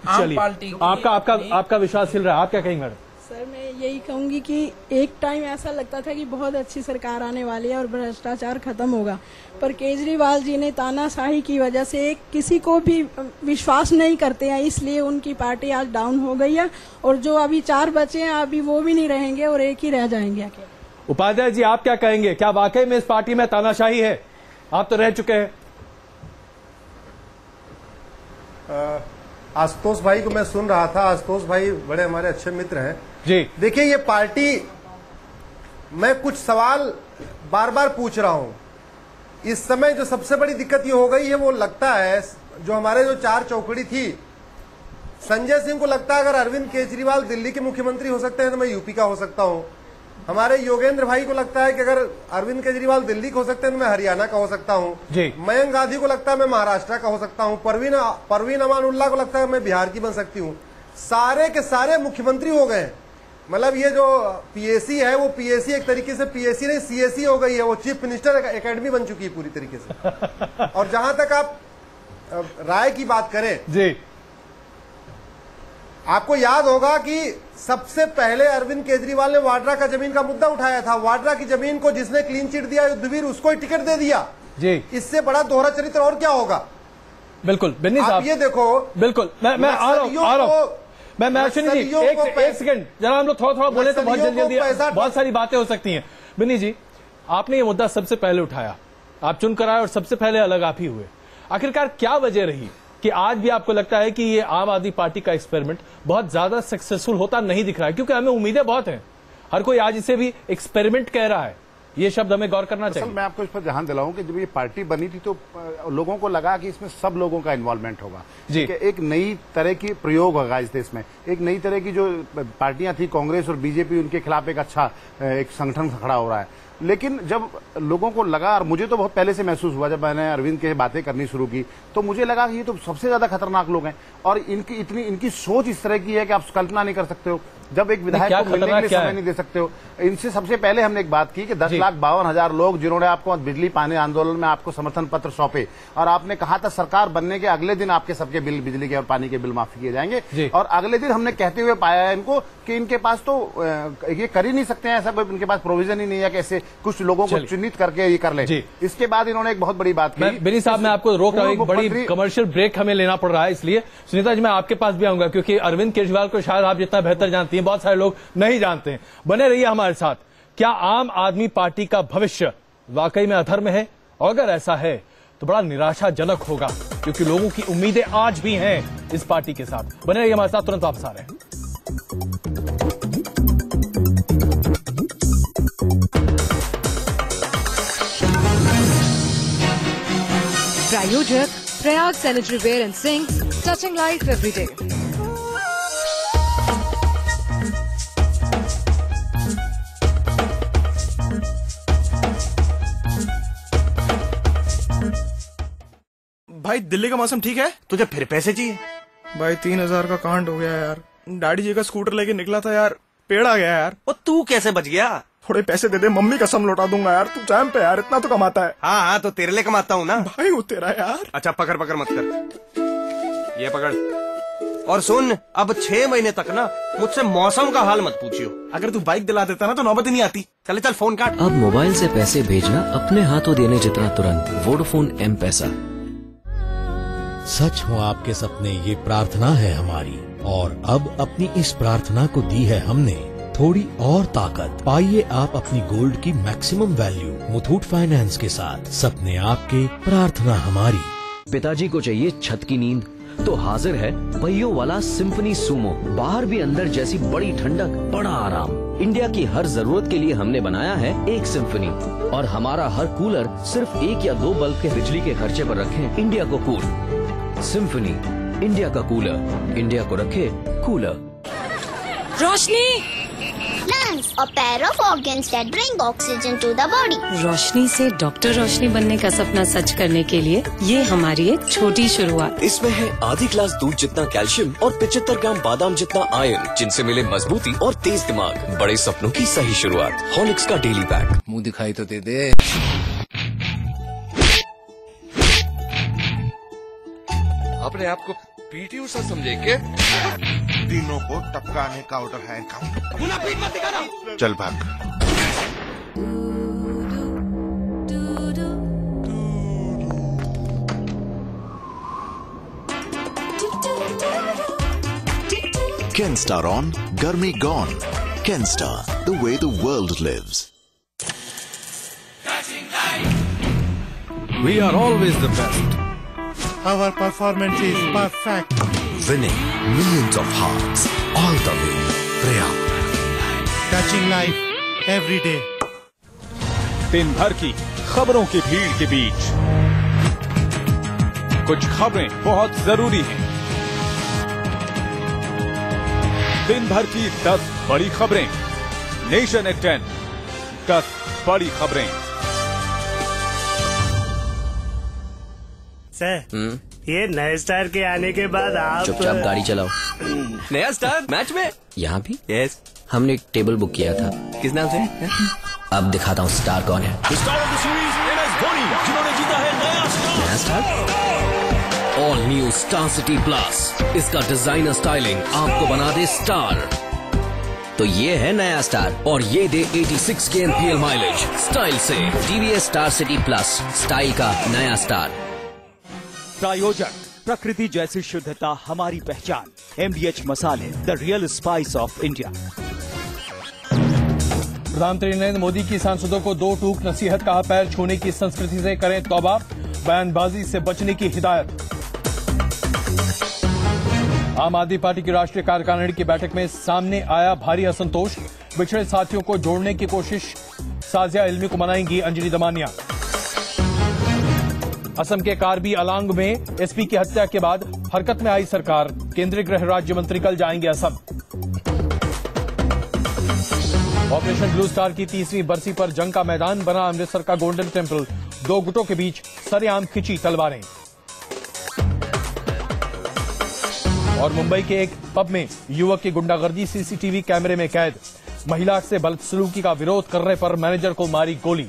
आम पार्टी। आपका विश्वास हिल रहा है, आप क्या कहेंगे? सर मैं यही कहूंगी कि एक टाइम ऐसा लगता था कि बहुत अच्छी सरकार आने वाली है और भ्रष्टाचार खत्म होगा, पर केजरीवाल जी ने तानाशाही की वजह से किसी को भी विश्वास नहीं करते हैं, इसलिए उनकी पार्टी आज डाउन हो गई है। और जो अभी 4 बचे हैं अभी वो भी नहीं रहेंगे और एक ही रह जाएंगे। उपाध्याय जी, आप क्या कहेंगे? क्या वाकई में इस पार्टी में तानाशाही है? आप तो रह चुके हैं। आशुतोष भाई को मैं सुन रहा था। आशुतोष भाई बड़े हमारे अच्छे मित्र हैं जी। देखिए, ये पार्टी, मैं कुछ सवाल बार बार पूछ रहा हूं। इस समय जो सबसे बड़ी दिक्कत ये हो गई है, वो लगता है जो हमारे जो 4 चौकड़ी थी, संजय सिंह को लगता है अगर अरविंद केजरीवाल दिल्ली के मुख्यमंत्री हो सकते हैं तो मैं यूपी का हो सकता हूं। हमारे योगेंद्र भाई को लगता है कि अगर अरविंद केजरीवाल दिल्ली का हो सकते हैं तो मैं हरियाणा का हो सकता हूं। मयंक गांधी को लगता है मैं महाराष्ट्र का हो सकता हूं। परवीन अमानुल्लाह को लगता है मैं बिहार की बन सकती हूं। सारे के सारे मुख्यमंत्री हो गए। मतलब ये जो पीएसी है वो पीएसी एक तरीके से पीएसी नहीं सीएसी हो गई है, वो चीफ मिनिस्टर एकेडमी बन चुकी है पूरी तरीके से। और जहां तक आप राय की बात करें जी, आपको याद होगा कि सबसे पहले अरविंद केजरीवाल ने वाड्रा का जमीन का मुद्दा उठाया था। वाड्रा की जमीन को जिसने क्लीन चिट दिया युद्धवीर, उसको ही टिकट दे दिया जी। इससे बड़ा दोहरा चरित्र और क्या होगा? बिल्कुल बिन्नी साहब, ये देखो। बिल्कुल, मैं आ रहा हूं। मैं अश्विनी जी एक सेकंड, जरा हम लोग थोड़ा बोले तो बहुत जल्दी बहुत सारी बातें हो सकती हैं। बिन्नी जी, आपने ये मुद्दा सबसे पहले उठाया, आप चुनकर आए और सबसे पहले अलग आप ही हुए। आखिरकार क्या वजह रही कि आज भी आपको लगता है कि ये आम आदमी पार्टी का एक्सपेरिमेंट बहुत ज्यादा सक्सेसफुल होता नहीं दिख रहा है? क्योंकि हमें उम्मीदें बहुत हैं, हर कोई आज इसे भी एक्सपेरिमेंट कह रहा है। ये शब्द हमें गौर करना चाहिए। मैं आपको इस पर ध्यान दिलाऊं कि जब ये पार्टी बनी थी तो लोगों को लगा कि इसमें सब लोगों का इन्वॉल्वमेंट होगा जी। एक नई तरह की प्रयोग होगा इस देश में। एक नई तरह की जो पार्टियां थी, कांग्रेस और बीजेपी, उनके खिलाफ एक अच्छा एक संगठन खड़ा हो रहा है। लेकिन जब लोगों को लगा, और मुझे तो बहुत पहले से महसूस हुआ, जब मैंने अरविंद की बातें करनी शुरू की तो मुझे लगा कि ये तो सबसे ज्यादा खतरनाक लोग हैं और इनकी सोच इस तरह की है कि आप कल्पना नहीं कर सकते हो। जब एक विधायक को मिलने के लिए समय नहीं दे सकते हो। इनसे सबसे पहले हमने एक बात की कि 10,52,000 लोग जिन्होंने आपको बिजली पाने आंदोलन में आपको समर्थन पत्र सौंपे और आपने कहा था सरकार बनने के अगले दिन आपके सबके बिल, बिजली के और पानी के बिल माफी किए जाएंगे, और अगले दिन हमने कहते हुए पाया है इनको कि इनके पास तो ये कर ही नहीं सकते हैं, ऐसा कोई इनके पास प्रोविजन ही नहीं है कि ऐसे कुछ लोगों को चिन्हित करके ये कर ले। इसके बाद इन्होंने एक बहुत बड़ी बात की। बिनी साहब, मैं आपको रोक रहा हूं, एक बड़ी कमर्शियल ब्रेक हमें लेना पड़ रहा है, इसलिए सुनीता जी मैं आपके पास भी आऊंगा क्योंकि अरविंद केजरीवाल को शायद आप जितना बेहतर जानती हैं, बहुत सारे लोग नहीं जानते हैं। बने रहिए हमारे साथ। क्या आम आदमी पार्टी का भविष्य वाकई में अधर में है? और अगर ऐसा है तो बड़ा निराशाजनक होगा क्योंकि लोगों की उम्मीदें आज भी हैं इस पार्टी के साथ। बने रहिए हमारे साथ, तुरंत वापस आ रहे हैं। प्रायोजक Prayag sanitary ware and sinks, touching life every day. भाई दिल्ली का मौसम ठीक है? तुझे फिर पैसे चाहिए? भाई 3,000 का कांड हो गया यार। डैडी जी का स्कूटर लेके निकला था यार, पेड़ आ गया यार। और तू कैसे बच गया? थोड़े पैसे दे दे, मम्मी कसम लौटा दूंगा यार। तू टाइम पे यार, इतना तो कमाता है। हाँ तो तेरे लिए कमाता हूँ ना भाई। वो तेरा यार। अच्छा पकड़ मत कर, ये पकड़। और सुन, अब 6 महीने तक ना मुझसे मौसम का हाल मत पूछियो। अगर तू बाइक दिला देता ना तो नौबत ही नहीं आती। चल फोन काट। अब मोबाइल से पैसे भेजना अपने हाथों देने जितना तुरंत वोडाफोन M-पैसा। सच हो आपके सपने, ये प्रार्थना है हमारी, और अब अपनी इस प्रार्थना को दी है हमने थोड़ी और ताकत। पाइए आप अपनी गोल्ड की मैक्सिमम वैल्यू मुथूट फाइनेंस के साथ। सपने आपके, प्रार्थना हमारी। पिताजी को चाहिए छत की नींद तो हाजिर है पहियों वाला सिम्फनी सूमो। बाहर भी अंदर जैसी बड़ी ठंडक, बड़ा आराम। इंडिया की हर जरूरत के लिए हमने बनाया है एक सिम्फनी, और हमारा हर कूलर सिर्फ 1 या 2 बल्ब के बिजली के खर्चे पर रखें इंडिया को कूल। सिम्फनी, इंडिया का कूलर, इंडिया को रखे cooler. Roshni, a pair of organs that bring oxygen to the body. रोशनी से डॉक्टर रोशनी बनने का सपना सच करने के लिए ये हमारी एक छोटी शुरुआत। इसमें है आधी गिलास दूध जितना कैल्शियम और 75 ग्राम बादाम जितना आयरन, जिनसे मिले मजबूती और तेज दिमाग। बड़े सपनों की सही शुरुआत। हॉर्लिक्स का डेली पैक। मुंह दिखाई तो दे दे। अपने आप को पीटी उषा समझे के? तीनों को टपकाने का ऑर्डर है। इनका चल भाग। Kenstar on, Garmi gone. Kenstar, the way the world lives. We are always the best. Our performance is perfect. Winning millions of hearts all the way. Prayag. Touching life every day. दिन भर की खबरों की भीड़ के बीच कुछ खबरें बहुत जरूरी हैं। दिन भर की 10 बड़ी खबरें। नेशन एट 10 10 बड़ी खबरें। सर, ये नए स्टार के आने के बाद आप चुपचाप गाड़ी चलाओ। नया स्टार मैच में यहाँ भी? यस। हमने एक टेबल बुक किया था। किस नाम से? अब दिखाता हूँ स्टार कौन है। जिन्होंने जीता है नया star. All new star city plus, इसका डिजाइनर स्टाइलिंग आपको बना दे स्टार। तो ये है नया स्टार और ये दे 86 के एमपीएल माइलेज स्टाइल से। TVS star city plus, style का नया स्टार। प्रायोजक प्रकृति जैसी शुद्धता हमारी पहचान। MDH मसाले, the real spice of India. प्रधानमंत्री नरेंद्र मोदी की सांसदों को 2 टूक नसीहत, कहा पैर छूने की संस्कृति से करें तौबा, बयानबाजी से बचने की हिदायत। आम आदमी पार्टी की राष्ट्रीय कार्यकारिणी की बैठक में सामने आया भारी असंतोष, बिछड़े साथियों को जोड़ने की कोशिश, साजिया इल्मी को मनाएंगी अंजलि दमानिया। असम के कार्बी अलांग में एसपी की हत्या के बाद हरकत में आई सरकार, केंद्रीय गृह राज्य मंत्री कल जाएंगे असम। ऑपरेशन ब्लू स्टार की 30वीं बरसी पर जंग का मैदान बना अमृतसर का गोल्डन टेम्पल, 2 गुटों के बीच सरेआम खिंची तलवारें। और मुंबई के एक पब में युवक की गुंडागर्दी सीसीटीवी कैमरे में कैद, महिला से बदसलूकी का विरोध करने पर मैनेजर को मारी गोली।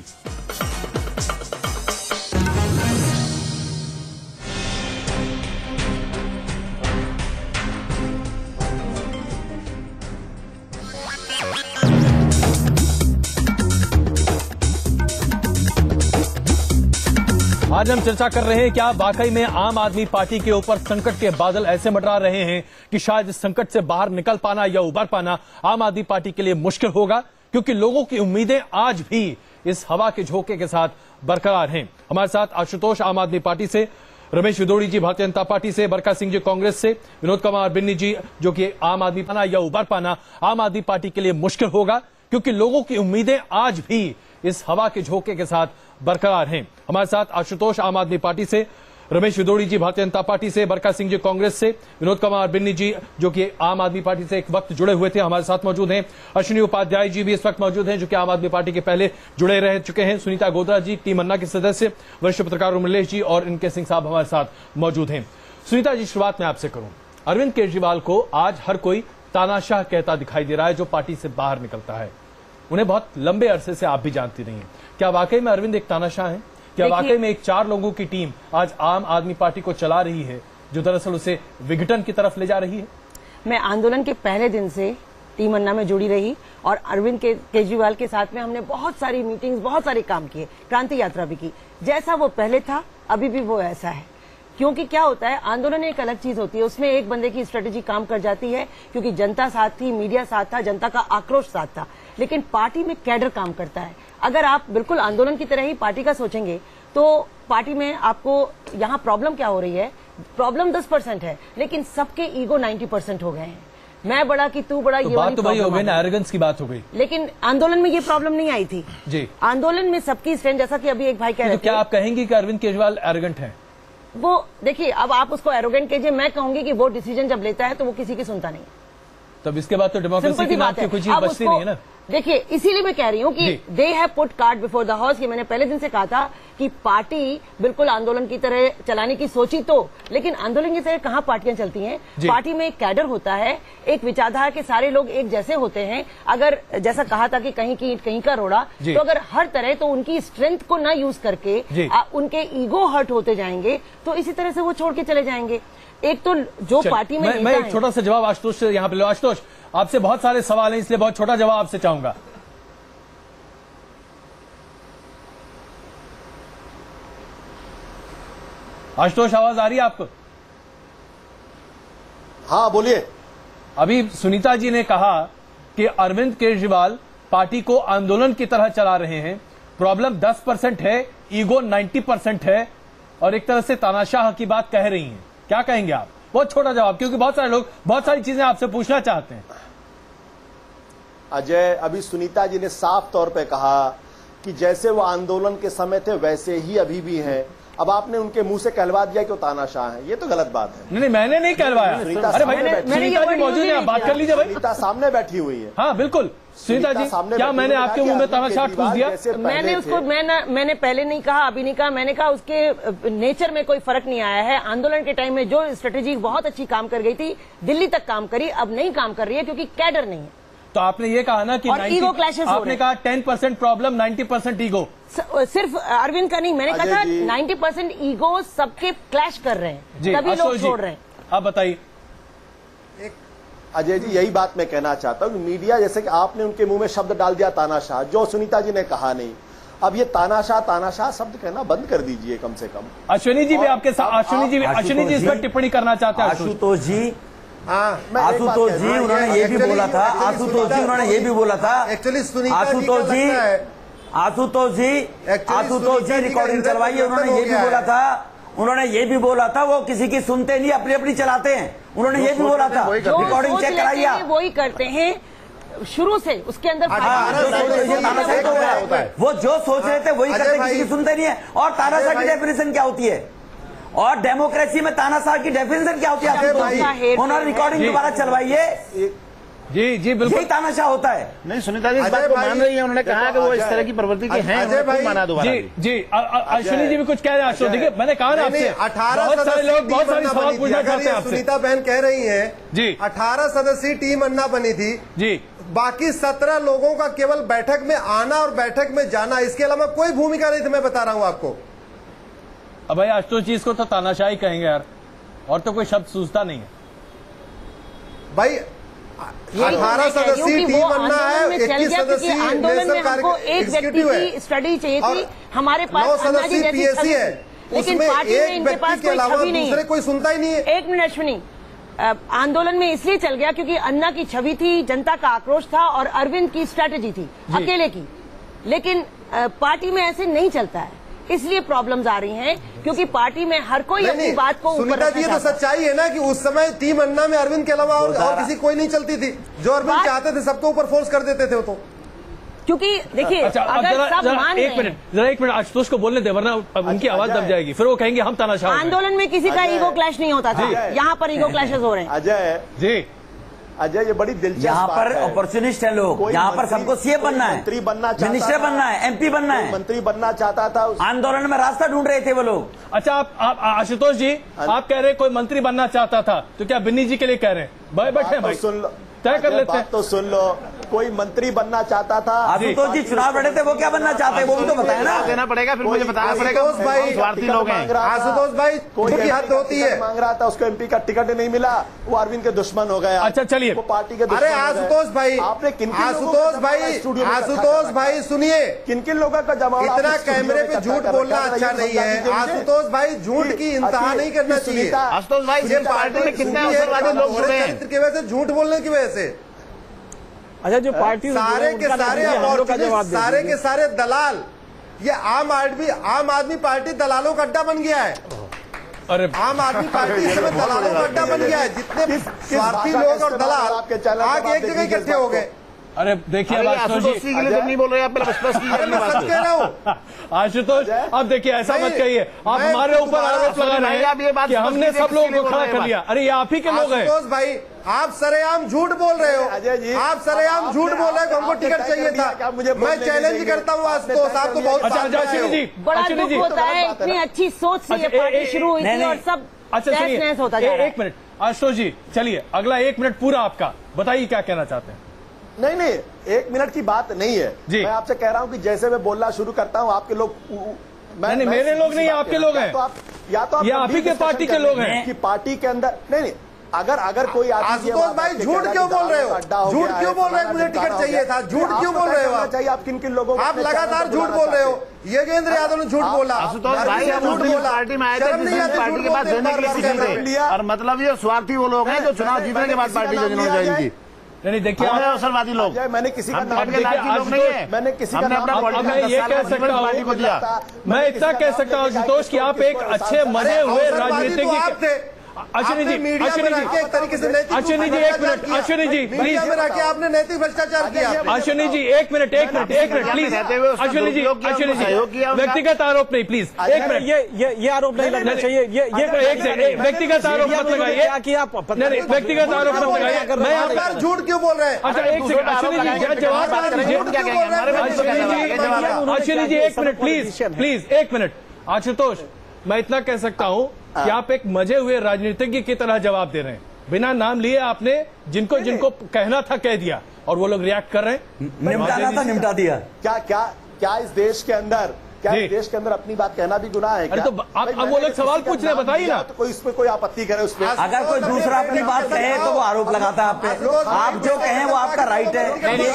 आज हम चर्चा कर रहे हैं क्या वाकई में आम आदमी पार्टी के ऊपर संकट के बादल ऐसे मंडरा रहे हैं कि शायद इस संकट से बाहर निकल पाना या उबर पाना आम आदमी पार्टी के लिए मुश्किल होगा, क्योंकि लोगों की उम्मीदें आज भी इस हवा के झोंके के साथ बरकरार हैं। हमारे साथ आशुतोष आम आदमी पार्टी से, रमेश विदोड़ी जी भारतीय जनता पार्टी से, बरका सिंह जी कांग्रेस से, विनोद कुमार बिन्नी जी जो कि आम आदमी पाना या उबर पाना आम आदमी पार्टी के लिए मुश्किल होगा, क्योंकि लोगों की उम्मीदें आज भी इस हवा के झोंके के साथ बरकरार हैं। हमारे साथ आशुतोष आम आदमी पार्टी से, रमेश विदोड़ी जी भारतीय जनता पार्टी से, बरका सिंह जी कांग्रेस से, विनोद कुमार बिन्नी जी जो कि आम आदमी पार्टी से एक वक्त जुड़े हुए थे हमारे साथ मौजूद हैं। अश्विनी उपाध्याय जी भी इस वक्त मौजूद हैं जो कि आम आदमी पार्टी के पहले जुड़े रह चुके हैं। सुनीता गोदरा जी टीम अन्ना के सदस्य, वरिष्ठ पत्रकार उमलेश जी और इनके सिंह साहब हमारे साथ मौजूद हैं। सुनीता जी, शुरुआत में आपसे करूं। अरविंद केजरीवाल को आज हर कोई तानाशाह कहता दिखाई दे रहा है जो पार्टी से बाहर निकलता है। उन्हें बहुत लंबे अरसे से आप भी जानती नहीं है। क्या वाकई में अरविंद एक तानाशाह है? क्या वाकई में एक 4 लोगों की टीम आज आम आदमी पार्टी को चला रही है जो दरअसल उसे विघटन की तरफ ले जा रही है? मैं आंदोलन के पहले दिन से टीम अन्ना में जुड़ी रही और अरविंद केजरीवाल के साथ में हमने बहुत सारी मीटिंग्स, बहुत सारे काम किए, क्रांति यात्रा भी की। जैसा वो पहले था अभी भी वो ऐसा है। क्योंकि क्या होता है, आंदोलन एक अलग चीज होती है, उसमें एक बंदे की स्ट्रेटेजी काम कर जाती है क्योंकि जनता साथ थी, मीडिया साथ था, जनता का आक्रोश साथ था। लेकिन पार्टी में कैडर काम करता है। अगर आप बिल्कुल आंदोलन की तरह ही पार्टी का सोचेंगे तो पार्टी में आपको यहाँ प्रॉब्लम क्या हो रही है, प्रॉब्लम 10% है लेकिन सबके ईगो 90% हो गए हैं। मैं बड़ा कि तू बड़ा, तो ये बात तो वही हो गई ना, एरोगेंस की बात हो गई। लेकिन आंदोलन में ये प्रॉब्लम नहीं आई थी जी। आंदोलन में सबकी स्टैंड, जैसा कि अभी एक भाई कह रहे थे। क्या आप कहेंगे कि अरविंद केजरीवाल एरोगेंट है? वो देखिए, अब आप उसको एरोगेंट कीजिए, मैं कहूंगी कि वो डिसीजन जब लेता है तो वो किसी की सुनता नहीं। तब इसके बाद तो डेमोक्रेसी के नाम की कोई चीज बचती नहीं है ना। देखिए इसीलिए मैं कह रही हूँ कि they have put cart before the horse. कि मैंने पहले दिन से कहा था कि पार्टी बिल्कुल आंदोलन की तरह चलाने की सोची तो, लेकिन आंदोलन की तरह कहाँ पार्टियां चलती हैं। पार्टी में एक कैडर होता है, एक विचारधारा के सारे लोग एक जैसे होते हैं। अगर जैसा कहा था कि कहीं की ईंट कहीं का रोड़ा, तो अगर हर तरह तो उनकी स्ट्रेंथ को ना यूज करके उनके ईगो हर्ट होते जाएंगे, तो इसी तरह से वो छोड़ के चले जाएंगे। एक तो जो पार्टी में मैं एक छोटा सा जवाब आशुतोष से यहाँ पे लो। आशुतोष, आपसे बहुत सारे सवाल हैं, इसलिए बहुत छोटा जवाब आपसे चाहूंगा। आशुतोष, आवाज आ रही है आपको? हाँ बोलिए। अभी सुनीता जी ने कहा कि अरविंद केजरीवाल पार्टी को आंदोलन की तरह चला रहे हैं, प्रॉब्लम 10% है, ईगो 90% है, और एक तरह से तानाशाह की बात कह रही हैं। क्या कहेंगे आप? बहुत छोटा जवाब, क्योंकि बहुत सारे लोग बहुत सारी चीजें आपसे पूछना चाहते हैं। अजय, अभी सुनीता जी ने साफ तौर पे कहा कि जैसे वो आंदोलन के समय थे वैसे ही अभी भी हैं। अब आपने उनके मुंह से कहलवा दिया कि वो तानाशाह है, ये तो गलत बात है। नहीं, मैंने नहीं कहलवाया। अरे भाई, सुनीता जी मौजूद है, आप बात कर लीजिए भाई। सुनीता सामने बैठी हुई है। हाँ बिल्कुल, सुनीता जी, क्या मैंने आपके मुंह में तानाशाह ठूस दिया? मैंने उसको मैंने पहले नहीं कहा, अभी नहीं कहा। मैंने कहा उसके नेचर में कोई फर्क नहीं आया है। आंदोलन के टाइम में जो स्ट्रेटेजी बहुत अच्छी काम कर गई थी, दिल्ली तक काम करी, अब नहीं काम कर रही है क्योंकि कैडर नहीं है। तो आपने ये कहा ना कि ईगो क्लैशेस आपने कहा 10% प्रॉब्लम, 90% ईगो। सिर्फ अरविंद का नहीं, मैंने कहा था 90% ईगो सबके क्लैश कर रहे हैं, तभी लोग छोड़ रहे हैं। आप बताइए। अजय जी, यही बात मैं कहना चाहता हूँ। मीडिया जैसे कि आपने उनके मुंह में शब्द डाल दिया तानाशाह, जो सुनीता जी ने कहा नहीं। अब ये तानाशाह शब्द कहना बंद कर दीजिए कम से कम। अश्विनी जी भी आपके साथ, अश्विनी जी इस पर टिप्पणी करना चाहते हैं। आशुतोष जी, आशुतोष जी उन्होंने ये भी बोला था, आशुतोष जी उन्होंने ये भी बोला था, एक्चुअली आशुतोष जी रिकॉर्डिंग करवाइए। उन्होंने ये भी बोला था, वो किसी की सुनते नहीं, अपनी अपनी चलाते हैं। उन्होंने ये भी बोला था, रिकॉर्डिंग चेक कराइए। वही करते हैं शुरू से, उसके अंदर वो जो सोच रहे थे वही करते, किसी की सुनते नहीं है। और तानाशाह की डेफिनेशन क्या होती है, और डेमोक्रेसी में तानाशाह की डेफिनेशन क्या होती है? उन्होंने रिकॉर्डिंग दोबारा चलवाइए। जी बिल्कुल, यही तानाशाह होता है। नहीं, सुनीता जी इस बात को मान रही है। उन्होंने कहा कि वो इस तरह की प्रवृत्ति के हैं, अजय भाई माना दोबारा। जी अश्विनी जी भी कुछ कह रहे हैं। देखिए, मैंने कहा ना आपसे, 18 बहुत सारे लोग बहुत सारे सवाल पूछना चाहते हैं आपसे। सुनीता बहन कह रही है जी 18 सदस्यीय टीम अन्ना बनी थी जी, बाकी 17 लोगों का केवल बैठक में आना और बैठक में जाना, इसके अलावा कोई भूमिका नहीं थी। मैं बता रहा हूं आपको। अब भाई आशुतोष जी, इसको तो तानाशाही कहेंगे यार, और तो कोई शब्द सूझता नहीं है भाई। 18 सदस्यीय टीम बनना है, 21 सदस्यीय नेशनल एग्जीक्यूटिव है, स्टडी चाहिए थी हमारे पास। 9 सदस्यीय पीएससी है, लेकिन उसमें पार्टी में एक इनके पास व्यक्ति के अलावा दूसरे कोई सुनता ही नहीं है। एक मिनट अश्विनी, आंदोलन में इसलिए चल गया क्योंकि अन्ना की छवि थी, जनता का आक्रोश था और अरविंद की स्ट्रैटेजी थी अकेले की। लेकिन पार्टी में ऐसे नहीं चलता है, इसलिए प्रॉब्लम्स आ रही हैं, क्योंकि पार्टी में हर कोई अपनी बात को ऊपर सुनीता जी, ये तो सच्चाई है ना कि उस समय टीम अन्ना में अरविंद के अलावा और किसी कोई नहीं चलती थी। जो अरविंद चाहते थे सबको ऊपर फोर्स कर देते थे वो तो। क्योंकि देखिए, अगर सब मान एक मिनट आशुतोष को बोलने दे, वरना उनकी आवाज दब जाएगी, फिर वो कहेंगे हम तानाशाह। आंदोलन में किसी का ईगो क्लैश नहीं होता था, यहाँ पर ईगो क्लैशेस हो रहे हैं। अजय, ये बड़ी दिलचस्प यहाँ पर अपॉर्चुनिस्ट है लोग, यहाँ पर सबको सीएम बनना है, मंत्री बनना चाहता, मिनिस्टर बनना है, एमपी बनना है, मंत्री बनना चाहता था। आंदोलन में रास्ता ढूंढ रहे थे वो लोग। अच्छा, आप आशुतोष जी, आप कह रहे कोई मंत्री बनना चाहता था, तो क्या बिन्नी जी के लिए कह रहे हैं? बैठे भाई, सुन लो, तय कर लेते हैं। तो सुन लो, कोई मंत्री बनना चाहता था। आशुतोष जी चुनाव लड़े थे, वो क्या बनना चाहते हैं वो भी तो बताया ना। देना पड़ेगा, फिर मुझे बताना पड़ेगा। स्वार्थी लोग हैं। आशुतोष भाई, कोई हद होती है। मांग रहा था, उसको एमपी का टिकट नहीं मिला, वो अरविंद के दुश्मन हो गया। अच्छा चलिए, वो पार्टी के अरे आशुतोष भाई, आपने आशुतोष भाई सुनिए, किन किन लोगों का जमा, इतना कैमरे पे झूठ बोलना अच्छा नहीं है। आशुतोष भाई, झूठ की इंतहा नहीं करना चाहिए। आशुतोष भाई, ये पार्टी में कितने अवसरवादी लोग जुड़े हैं चरित्र की वजह से, झूठ बोलने की वजह से। अच्छा, जो पार्टी सारे के सारे दलाल, ये आम आदमी पार्टी दलालों का अड्डा बन गया है। अरे आम आदमी पार्टी इस समय दलालों का अड्डा बन गया है। जितने स्वार्थी लोग और दलाल आगे एक जगह इकट्ठे हो गए। अरे देखिए आशुतोष जी के लिए नहीं बोल रहे, आप स्पष्ट कह रहा हूँ आशुतोष, अब देखिए ऐसा मत कहिए, आप हमारे ऊपर आरोप लगा रहे हैं कि हमने सब लोगों को खड़ा कर लिया। अरे ये आप ही के लोग हैं। आशुतोष भाई, आप सरेआम झूठ बोल रहे हो, अजय जी, आप सरेआम झूठ बोल रहे हो। हमको टिकट चाहिए था। मैं चैलेंज करता हूँ आशुतोष, आप तो बहुत अश्विनी जी, बड़ा दुख होता है, इतनी अच्छी सोच से ये पार्टी शुरू हुई थी और सब तहस-नहस होता जा रहा है। एक मिनट आशुतोष जी, चलिए अगला 1 मिनट पूरा आपका, बताइए क्या कहना चाहते हैं। नहीं 1 मिनट की बात नहीं है जी। मैं आपसे कह रहा हूं कि जैसे मैं बोलना शुरू करता हूं आपके लोग नहीं मेरे लोग नहीं, आपके लोग हैं। या तो ये आप ही के पार्टी के लोग हैं कि पार्टी के अंदर नहीं अगर कोई आशुतोष भाई झूठ क्यों बोल रहे हो, झूठ क्यों बोल रहे हो? मुझे टिकट चाहिए था, झूठ क्यों बोल रहे हो आप? किन किन लोगों, आप लगातार झूठ बोल रहे हो। योगेंद्र यादव ने झूठ बोला, आशुतोष भाई झूठ बोला, पार्टी में आए थे पार्टी के बाद देने के लिए, और मतलब ये स्वार्थी वो लोग हैं जो चुनाव जीतने के बाद पार्टी ज्वाइन की। नहीं देखिए अवसरवादी लोग, मैंने किसी का नाम नहीं है, मैंने किसी का मैं ये कह सकता हूँ, मैं इतना कह सकता हूँ आशुतोष कि आप एक अच्छे मजे हुए राजनीतिक। अश्विनी जी, एक तरीके से अश्विनी जी 1 मिनट, अश्विनी जी प्लीज, आपने नैतिक भ्रष्टाचार किया। अश्विनी जी 1 मिनट प्लीज, अश्विनी जी व्यक्तिगत आरोप नहीं प्लीज, 1 मिनट। ये आरोप नहीं लगना चाहिए, ये व्यक्तिगत आरोप मत लगाइए, नहीं व्यक्तिगत आरोप मत लगाइए। मैं आप झूठ क्यों बोल रहे हैं? अच्छा एक सेकंड अश्विनी जी जवाब Ashwini ji 1 minute please 1 minute. Ashutosh, मैं इतना कह सकता हूँ कि आप एक मजे हुए राजनीतिज्ञ की तरह जवाब दे रहे हैं, बिना नाम लिए आपने जिनको कहना था कह दिया और वो लोग रिएक्ट कर रहे हैं। निपटाना था निपटा दिया। क्या इस देश के अंदर अपनी बात कहना भी गुनाह है? अरे तो अब वो लोग सवाल पूछ रहे, बताइए ना। तो कोई इसमें कोई आपत्ति करे उस पर? अगर कोई दूसरा अपनी बात कहे तो वो आरोप लगाता है आप पे। आप जो कहें वो आपका राइट है,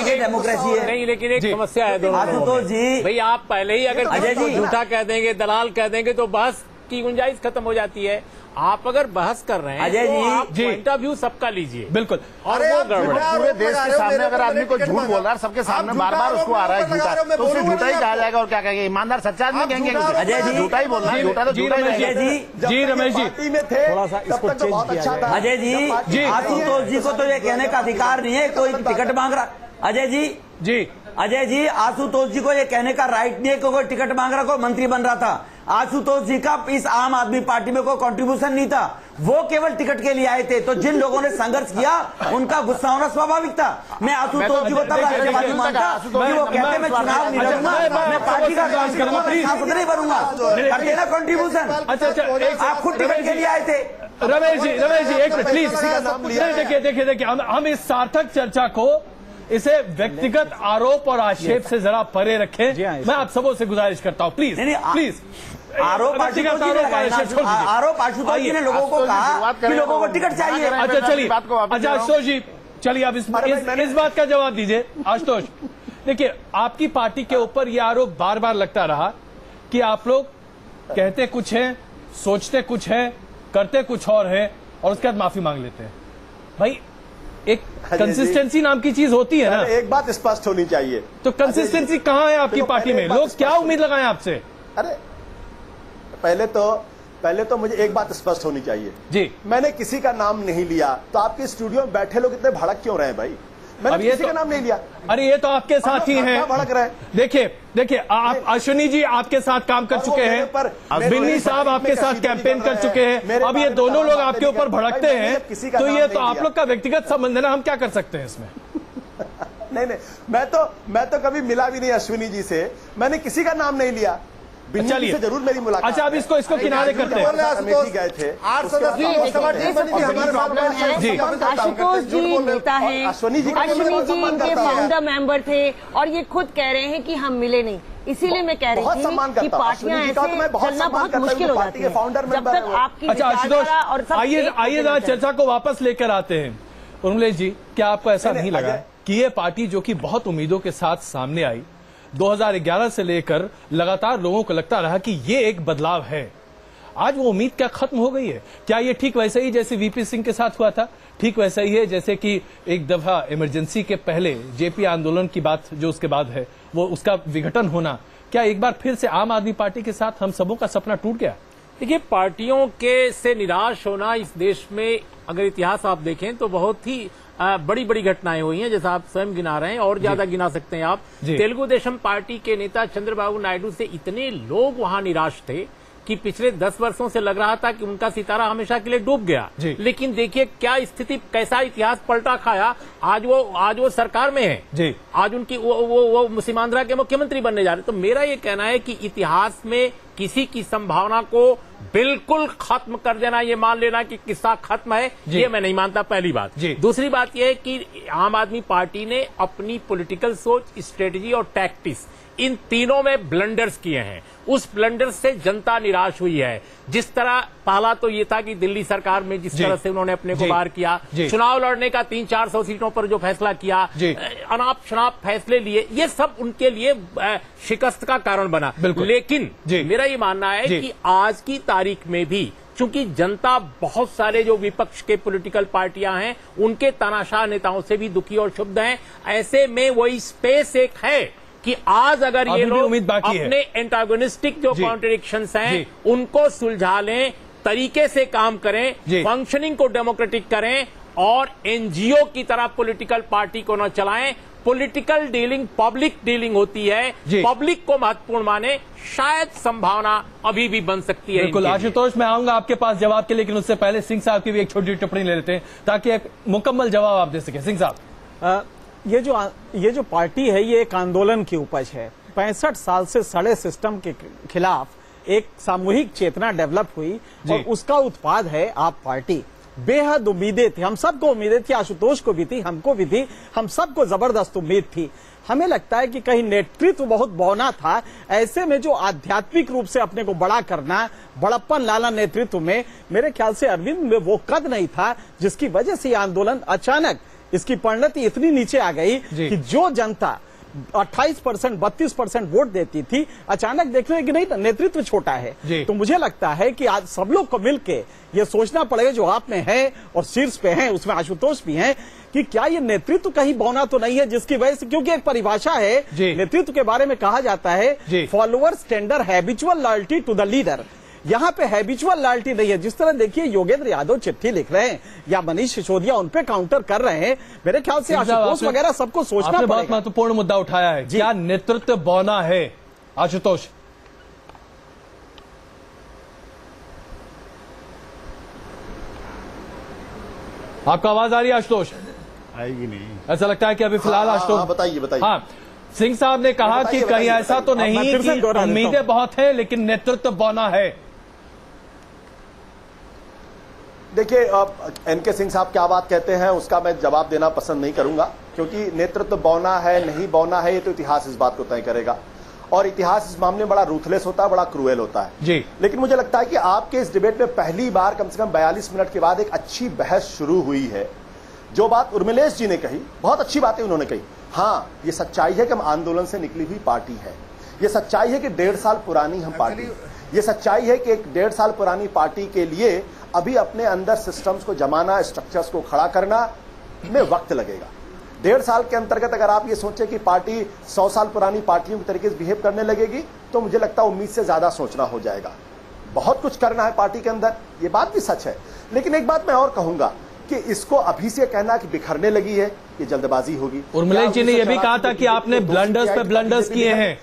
ये डेमोक्रेसी है। नहीं लेकिन एक समस्या है दोनों। आशुतोष जी भाई आप पहले ही अगर अजय जी झूठा कह देंगे, दलाल कह देंगे तो बहस की गुंजाइश खत्म हो जाती है। आप अगर बहस कर रहे हैं अजय तो पॉइंट ऑफ व्यू सबका लीजिए। बिल्कुल। और वो गड़बड़ पूरे देश के सामने अगर आदमी कोई झूठ बोल रहा है, सबके सामने बार बार उसको आ रहा है झूठा, तो उसे झूठा ही कहा जाएगा। और क्या कहेंगे? ईमानदार सच्चा आदमी कहेंगे अजय जी, झूठा ही बोलना है, झूठा तो झूठा ही अजय जी रमेश जी थोड़ा सा इसको चेंज किया जाए। अजय जी आशुतोष जी को तो ये कहने का अधिकार नहीं है कोई टिकट मांग रहा। अजय जी आशुतोष जी को ये कहने का राइट नहीं है कि कोई टिकट मांग रहा, कोई मंत्री बन रहा था। आशुतोष जी का इस आम आदमी पार्टी में कोई कंट्रीब्यूशन नहीं था, वो केवल टिकट के लिए आए थे। तो जिन लोगों ने संघर्ष किया उनका गुस्सा होना स्वाभाविक था। मैं आशुतोष जी को तब राष्ट्रवादी मानता कि वो कहते मैं चुनाव नहीं लड़ूंगा, मैं पार्टी का काम करूंगा, सांसद नहीं बनूंगा, कर देना कंट्रीब्यूशन। अच्छा आप खुद टिकट के लिए आए थे। Ramesh ji 1 minute please. देखिए हम इस सार्थक चर्चा को इसे व्यक्तिगत आरोप और आक्षेप से जरा परे रखें। मैं आप सबों से गुजारिश करता हूँ प्लीज आरोप आशुतोष जी ने लोगों को कहा कि लोगों को टिकट चाहिए। अच्छा चलिए, अच्छा आशुतोष जी चलिए अब इस बात का जवाब दीजिए। आशुतोष देखिए, आपकी पार्टी के ऊपर यह आरोप बार बार लगता रहा कि आप लोग कहते कुछ है, सोचते कुछ है, करते कुछ और है और उसके बाद माफी मांग लेते हैं। भाई एक कंसिस्टेंसी नाम की चीज होती है ना। एक बात स्पष्ट होनी चाहिए, तो कंसिस्टेंसी कहाँ है आपकी पार्टी में? लोग क्या उम्मीद लगाएं आपसे? अरे पहले तो मुझे एक बात स्पष्ट होनी चाहिए जी। मैंने किसी का नाम नहीं लिया, तो आपके स्टूडियो में बैठे लोग इतने भड़क क्यों रहे भाई? मैंने किसी का नाम नहीं लिया। अरे ये तो आपके साथ ही हैं, भड़क रहे। देखिए आप अश्विनी जी आपके साथ काम कर चुके हैं, बिन्नी साहब आपके साथ कैंपेन कर चुके हैं, अब ये दोनों लोग आपके ऊपर भड़कते हैं, तो ये तो आप लोग का व्यक्तिगत संबंध है ना, हम क्या कर सकते हैं इसमें? नहीं मैं तो कभी मिला भी नहीं अश्विनी जी से, मैंने किसी का नाम नहीं लिया। चलिए जरूर मेरी मुलाकात। अच्छा अब इसको किनारे करते हैं। गए थे आशुतोष जी नेता हैं, अश्विनी जी इनके फाउंडर मेंबर थे और ये खुद कह रहे हैं कि हम मिले नहीं। इसीलिए मैं कह रही थी कि पार्टियां ऐसे चलना बहुत मुश्किल हो जाती है जब तक आपकी। अच्छा आशुतोष आइए चर्चा को वापस लेकर आते हैं। उर्मिलेश जी, क्या आपको ऐसा नहीं लगा कि ये पार्टी जो कि बहुत उम्मीदों के साथ सामने आई 2011 से लेकर लगातार लोगों को लगता रहा कि ये एक बदलाव है, आज वो उम्मीद क्या खत्म हो गई है? क्या ये ठीक वैसे ही जैसे वीपी सिंह के साथ हुआ था, ठीक वैसा ही है जैसे कि एक दफा इमरजेंसी के पहले जेपी आंदोलन की बात जो उसके बाद है वो उसका विघटन होना, क्या एक बार फिर से आम आदमी पार्टी के साथ हम सबों का सपना टूट गया? देखिए, पार्टियों के से निराश होना इस देश में अगर इतिहास आप देखें तो बहुत ही बड़ी बड़ी घटनाएं हुई हैं, जैसा आप स्वयं गिना रहे हैं, और ज्यादा गिना सकते हैं आप। तेलुगु देशम पार्टी के नेता चंद्रबाबू नायडू से इतने लोग वहां निराश थे कि पिछले 10 वर्षों से लग रहा था कि उनका सितारा हमेशा के लिए डूब गया। लेकिन देखिए क्या स्थिति, कैसा इतिहास पलटा खाया। आज वो सरकार में है, आज उनकी वो सीमांध्रा के मुख्यमंत्री बनने जा रहे। तो मेरा ये कहना है कि इतिहास में किसी की संभावना को बिल्कुल खत्म कर देना, ये मान लेना कि किस्सा खत्म है, ये मैं नहीं मानता, पहली बात। दूसरी बात यह है कि आम आदमी पार्टी ने अपनी पॉलिटिकल सोच, स्ट्रेटेजी और टैक्टिक्स, इन तीनों में ब्लंडर्स किए हैं। उस ब्लंडर से जनता निराश हुई है। जिस तरह पहला तो ये था कि दिल्ली सरकार में जिस तरह से उन्होंने अपने को बाहर किया, चुनाव लड़ने का 300-400 सीटों पर जो फैसला किया, अनाप शनाप फैसले लिए, ये सब उनके लिए शिकस्त का कारण बना। लेकिन मेरा ये मानना है कि आज की तारीख में भी चूंकि जनता बहुत सारे जो विपक्ष के पॉलिटिकल पार्टियां हैं उनके तानाशाह नेताओं से भी दुखी और क्षुब्ध हैं, ऐसे में वही स्पेस एक है कि आज अगर ये लोग अपने एंटागोनिस्टिक जो कॉन्ट्रडिक्शंस हैं उनको सुलझा लें, तरीके से काम करें, फंक्शनिंग को डेमोक्रेटिक करें और एनजीओ की तरह पॉलिटिकल पार्टी को न चलाएं। पॉलिटिकल डीलिंग पब्लिक डीलिंग होती है, पब्लिक को महत्वपूर्ण माने, शायद संभावना अभी भी बन सकती है। बिल्कुल आशुतोष, मैं आऊंगा आपके पास जवाब के, लेकिन उससे पहले सिंह साहब की भी एक छोटी टिप्पणी ले लेते हैं ताकि एक मुकम्मल जवाब आप दे सके। सिंह साहब, ये जो पार्टी है ये एक आंदोलन की उपज है। 65 साल से सड़े सिस्टम के खिलाफ एक सामूहिक चेतना डेवलप हुई और उसका उत्पाद है आप पार्टी। बेहद उम्मीदें थी, हम सबको उम्मीदें थी, आशुतोष को भी थी, हमको भी थी, हम सबको जबरदस्त उम्मीद थी। हमें लगता है कि कहीं नेतृत्व बहुत बौना था, ऐसे में जो आध्यात्मिक रूप से अपने को बड़ा करना, बड़प्पन लाना नेतृत्व में, मेरे ख्याल से अरविंद में वो कद नहीं था जिसकी वजह से आंदोलन अचानक इसकी परिणति इतनी नीचे आ गई कि जो जनता 28%, 32% वोट देती थी, अचानक देख रहे हैं कि नहीं, नेतृत्व छोटा है। तो मुझे लगता है कि आज सब लोग को मिलके ये सोचना पड़ेगा, जो आप में है और शीर्ष पे हैं, उसमें आशुतोष भी हैं, कि क्या ये नेतृत्व कहीं बौना तो नहीं है जिसकी वजह से, क्योंकि एक परिभाषा है नेतृत्व के बारे में, कहा जाता है followers tender habitual loyalty to the leader. यहाँ पे हैबिचुअल लॉयल्टी नहीं है। जिस तरह देखिए योगेंद्र यादव चिट्ठी लिख रहे हैं या मनीष सिसोदिया उन पे काउंटर कर रहे हैं, मेरे ख्याल से आशुतोष वगैरह सबको सोचना पड़ेगा। बहुत महत्वपूर्ण मुद्दा उठाया है, क्या नेतृत्व बौना है? आशुतोष, आपको आवाज आ रही है? आशुतोष, आएगी नहीं, ऐसा लगता है कि अभी फिलहाल आशुतोष बताइए। हाँ, सिंह साहब ने कहा कि कहीं ऐसा तो नहीं कि उम्मीदें बहुत है लेकिन नेतृत्व बौना है। देखिए, एनके सिंह साहब क्या बात कहते हैं उसका मैं जवाब देना पसंद नहीं करूंगा, क्योंकि नेतृत्व बौना है नहीं बौना है ये तो इतिहास इस बात को तय करेगा, और इतिहास इस मामले में बड़ा रूथलेस होता है, बड़ा क्रूएल होता है जी। लेकिन मुझे लगता है कि आपके इस डिबेट में पहली बार कम से कम 42 मिनट के बाद एक अच्छी बहस शुरू हुई है। जो बात उर्मिलेश जी ने कही, बहुत अच्छी बातें उन्होंने कही। हाँ, ये सच्चाई है कि हम आंदोलन से निकली हुई पार्टी है, ये सच्चाई है कि 1.5 साल पुरानी हम पार्टी, ये सच्चाई है कि एक 1.5 साल पुरानी पार्टी के लिए अभी अपने अंदर सिस्टम्स को जमाना, स्ट्रक्चर्स को खड़ा करना में वक्त लगेगा। 1.5 साल के अंतर्गत अगर आप ये सोचें कि पार्टी 100 साल पुरानी पार्टियों के तरीके से बिहेव करने लगेगी, तो मुझे लगता है उम्मीद से ज्यादा सोचना हो जाएगा। बहुत कुछ करना है पार्टी के अंदर, ये बात भी सच है। लेकिन एक बात मैं और कहूंगा कि इसको अभी से कहना कि बिखरने लगी है, ये जल्दबाजी होगी। उर्मिलेश जी ने यह भी कहा था कि आपने ब्लंडर्स पे ब्लंडर्स किए हैं,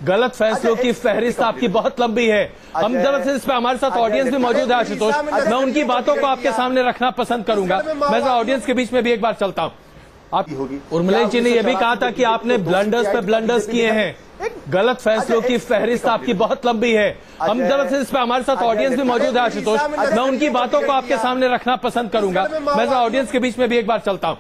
गलत फैसलों की फहरिस्त आपकी बहुत लंबी है। हम दरअसल इस पे हमारे साथ ऑडियंस भी मौजूद है आशुतोष, मैं उनकी बातों को आपके सामने रखना पसंद करूंगा। मैं ऑडियंस के बीच में भी एक बार चलता हूँ। आप उर्मिलेश जी ने यह भी कहा था कि आपने ब्लंडर्स पे ब्लंडर्स किए हैं, गलत फैसलों की फहरिस्त आपकी बहुत लंबी है। हम दरअसल इस पे हमारे साथ ऑडियंस भी मौजूद है आशुतोष, मैं उनकी बातों को आपके सामने रखना पसंद करूंगा। मैं ऑडियंस के बीच में भी एक बार चलता हूँ।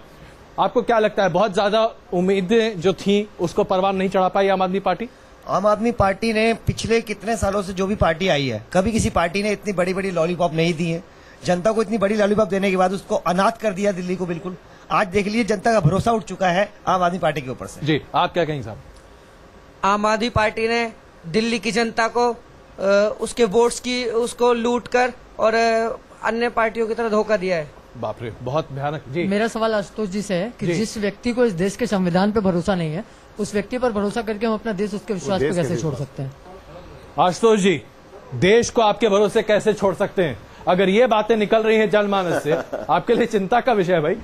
आपको क्या लगता है, बहुत ज्यादा उम्मीदें जो थी उसको परवान नहीं चढ़ा पाई आम आदमी पार्टी? आम आदमी पार्टी ने पिछले कितने सालों से जो भी पार्टी आई है, कभी किसी पार्टी ने इतनी बड़ी बड़ी लॉलीपॉप नहीं दी है। जनता को इतनी बड़ी लॉलीपॉप देने के बाद उसको अनाथ कर दिया दिल्ली को बिल्कुल। आज देख लीजिए जनता का भरोसा उठ चुका है आम आदमी पार्टी के ऊपर से। जी, आप क्या कहेंगे साहब? आम आदमी पार्टी ने दिल्ली की जनता को उसके वोट्स की उसको लूट कर और अन्य पार्टियों की तरह धोखा दिया है। बाप रे, बहुत भयानक। जी, मेरा सवाल आशुतोष जी से है कि जिस व्यक्ति को इस देश के संविधान पे भरोसा नहीं है, उस व्यक्ति पर भरोसा करके हम अपना देश उसके विश्वास पे कैसे छोड़ सकते हैं? आशुतोष जी, देश को आपके भरोसे कैसे छोड़ सकते हैं? अगर ये बातें निकल रही हैं जनमानस से, आपके लिए चिंता का विषय है भाई।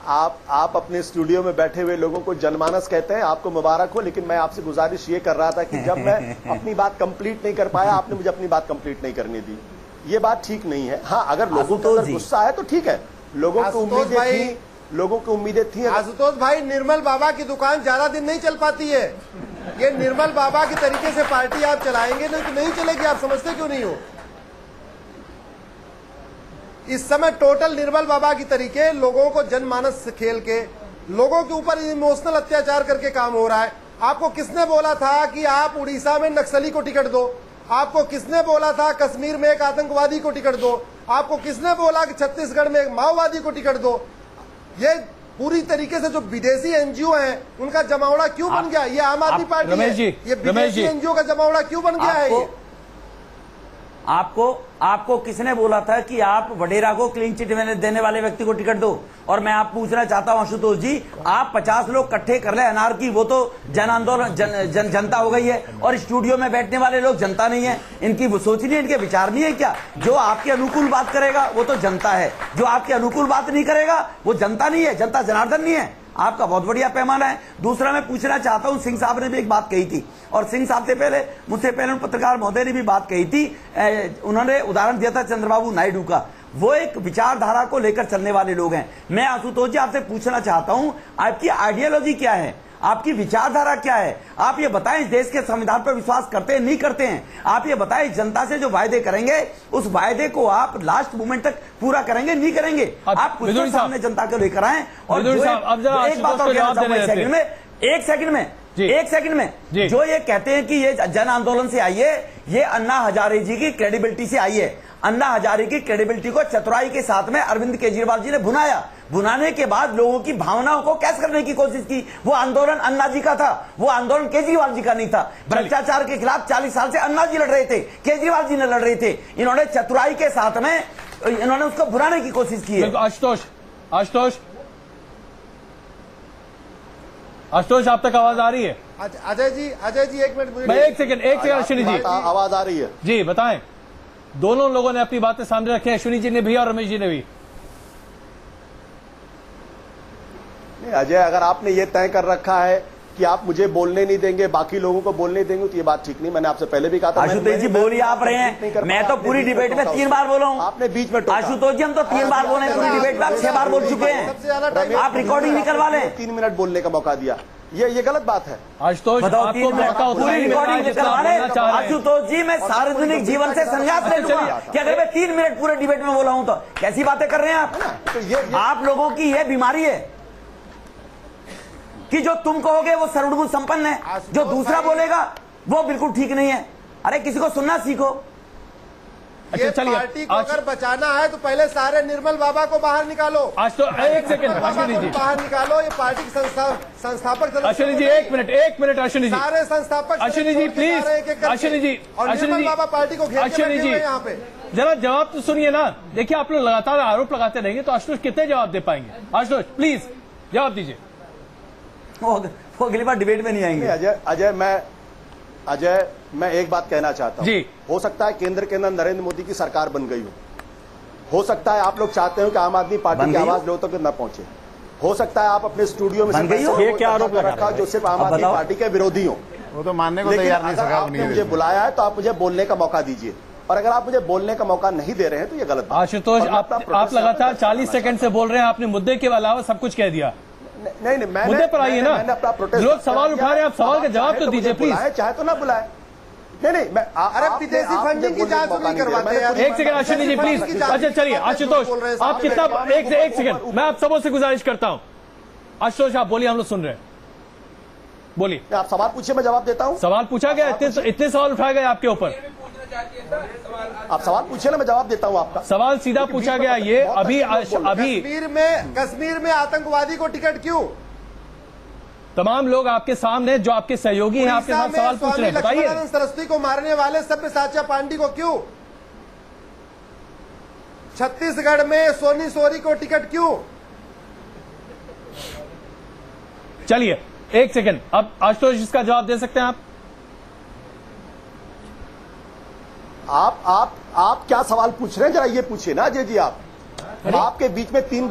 आप अपने स्टूडियो में बैठे हुए लोगों को जनमानस कहते हैं, आपको मुबारक हो। लेकिन मैं आपसे गुजारिश ये कर रहा था कि जब मैं अपनी बात कंप्लीट नहीं कर पाया, आपने मुझे अपनी बात कंप्लीट नहीं करने दी। ये बात ठीक नहीं है। हाँ, अगर लोगों को अंदर गुस्सा है तो ठीक है, लोगों को उम्मीदें थी। आशुतोष भाई, निर्मल बाबा की दुकान ज्यादा दिन नहीं चल पाती है। ये निर्मल बाबा के तरीके से पार्टी आप चलाएंगे नहीं तो नहीं चलेगी। आप समझते क्यों नहीं हो? इस समय टोटल निर्मल बाबा की तरीके लोगों को जनमानस से खेल के लोगों के ऊपर इमोशनल अत्याचार करके काम हो रहा है। आपको किसने बोला था कि आप उड़ीसा में नक्सली को टिकट दो? आपको किसने बोला था कश्मीर में एक आतंकवादी को टिकट दो? आपको किसने बोला कि छत्तीसगढ़ में एक माओवादी को टिकट दो? ये पूरी तरीके से जो विदेशी एनजीओ हैं उनका जमावड़ा क्यों बन गया? ये आम आदमी पार्टी है, ये विदेशी एनजीओ का जमावड़ा क्यों बन गया है? आपको किसने बोला था कि आप वडेरा को क्लीन चिट देने वाले व्यक्ति को टिकट दो? और मैं आप पूछना चाहता हूं आशुतोष जी, आप 50 लोग इकट्ठे कर ले अनार की, वो तो जन आंदोलन जनता हो गई है, और स्टूडियो में बैठने वाले लोग जनता नहीं है। इनकी सोच नहीं है, इनके विचार नहीं है क्या? जो आपके अनुकूल बात करेगा वो तो जनता है, जो आपके अनुकूल बात नहीं करेगा वो जनता नहीं है, जनता जनार्दन नहीं है। आपका बहुत बढ़िया पैमाना है। दूसरा मैं पूछना चाहता हूं, सिंह साहब ने भी एक बात कही थी, और सिंह साहब से पहले मुझसे पहले पत्रकार महोदय ने भी बात कही थी। उन्होंने उदाहरण दिया था चंद्रबाबू नायडू का। वो एक विचारधारा को लेकर चलने वाले लोग हैं। मैं आशुतोष जी आपसे पूछना चाहता हूं, आपकी आइडियोलॉजी क्या है? आपकी विचारधारा क्या है? आप ये बताएं, इस देश के संविधान पर विश्वास करते हैं नहीं करते हैं? आप ये बताएं, जनता से जो वायदे करेंगे उस वायदे को आप लास्ट मोमेंट तक पूरा करेंगे नहीं करेंगे? आप कुछ तो सामने जनता को लेकर आए। और एक बात और कहना चाहूंगा, एक सेकंड में जो ये कहते हैं कि ये जन आंदोलन से आई है, ये अन्ना हजारे जी की क्रेडिबिलिटी से आई है। अन्ना हजारे की क्रेडिबिलिटी को चतुराई के साथ में अरविंद केजरीवाल जी ने भुनाया। भुनाने के बाद लोगों की भावनाओं को कैसे करने की कोशिश की। वो आंदोलन अन्ना जी का था, वो आंदोलन केजरीवाल जी का नहीं था। भ्रष्टाचार के खिलाफ 40 साल से अन्ना जी लड़ रहे थे, केजरीवाल जी ने लड़ रहे थे। इन्होंने चतुराई के साथ में इन्होंने उसको भुनाने की कोशिश की है। आशुतोष आप तक आवाज आ रही है? अजय जी एक मिनट, एक सेकंड अश्विनी जी, आवाज आ रही है जी, बताएं। दोनों लोगों ने अपनी बातें सामने रखी हैं, अश्विनी जी ने भी और रमेश जी ने भी। नहीं अजय, अगर आपने ये तय कर रखा है कि आप मुझे बोलने नहीं देंगे, बाकी लोगों को बोलने देंगे, तो ये बात ठीक नहीं। मैंने आपसे पहले भी कहा था। आशुतोष जी बोल ही आप रहे हैं, मैं तो पूरी डिबेट में 3 बार बोला हूं। आपने बीच में आशुतोष जी हम तो 3 बार बोले, पूरी डिबेट में आप 6 बार बोल चुके हैं। आप रिकॉर्डिंग निकलवा लें। 3 मिनट बोलने का मौका दिया, ये गलत बात है। आशुतोष पूरी रिकॉर्डिंग निकलवा लें। आशुतोष जी मैं सार्वजनिक जीवन से संन्यास ले लूंगा कि अगर मैं 3 मिनट पूरे डिबेट में बोला हूं तो। कैसी बातें कर रहे हैं आप? आप लोगों की यह बीमारी है कि जो तुम कहोगे वो सर्वगुण संपन्न है, जो दूसरा बोलेगा वो बिल्कुल ठीक नहीं है। अरे किसी को सुनना सीखो। ये पार्टी को अगर बचाना है तो पहले सारे निर्मल बाबा को बाहर निकालो। आज तो एक सेकंड अश्विनी जी बाहर निकालो। ये पार्टी के संस्थापक अश्विनी जी एक मिनट अश्विनी जी, सारे संस्थापक अश्विनी जी प्लीज, अश्विनी जी, और निर्मल बाबा पार्टी को अश्विनी जी यहाँ पे जरा जवाब तो सुनिए ना। देखिए आप लोग लगातार आरोप लगाते रहेंगे तो आशुतोष कितने जवाब दे पाएंगे? आशुतोष प्लीज जवाब दीजिए। वो अगली बार डिबेट में नहीं आएंगे। अजय मैं एक बात कहना चाहता हूं। हो सकता है केंद्र के अंदर नरेंद्र मोदी की सरकार बन गई हो सकता है आप लोग चाहते हो कि आम आदमी पार्टी की आवाज लोगों तक न पहुंचे। हो सकता है आप अपने स्टूडियो में क्या आरोप रखा जो सिर्फ आम आदमी पार्टी के विरोधी हो, वो तो मानने को तैयार नहीं। आपने मुझे बुलाया है तो आप मुझे बोलने का मौका दीजिए, और अगर आप मुझे बोलने का मौका नहीं दे रहे हैं तो ये गलत बात। आशुतोष आप लगातार 40 सेकंड से बोल रहे हैं, आपने मुद्दे के अलावा सब कुछ कह दिया। नहीं मुद्दे पर आइए ना, लोग सवाल उठा रहे हैं, आप सवाल का जवाब तो दीजिए प्लीज। चाहे तो ना बुलाए। नहीं अरे विदेशी फंडिंग की जांच नहीं करवाते हैं। एक सेकंड अश्विनी जी प्लीज। अच्छा चलिए आशुतोष आप कितना, एक सेकंड मैं आप सबों से गुजारिश करता हूं। आशुतोष आप बोलिए, हम लोग सुन रहे हैं, बोलिए। आप सवाल पूछिए, मैं जवाब देता हूं। सवाल पूछा गया, इतने सवाल उठाए गए आपके ऊपर। आप सवाल पूछिए ना, मैं जवाब देता हूं आपका सवाल सीधा पूछा गया। ये अभी कश्मीर में आतंकवादी को टिकट क्यों? तमाम लोग आपके सामने जो आपके सहयोगी हैं आपके साथ सवाल पूछ रहे हैं, बताइए। सरस्वती को मारने वाले सब्यसाची पांडे को क्यों? छत्तीसगढ़ में सोनी सोरी को टिकट क्यों? चलिए एक सेकंड, अब आशुतोष इसका जवाब दे सकते हैं आप? आप क्या सवाल पूछ रहे हैं, जरा ये पूछिए ना अजय जी। आपके बीच में तीन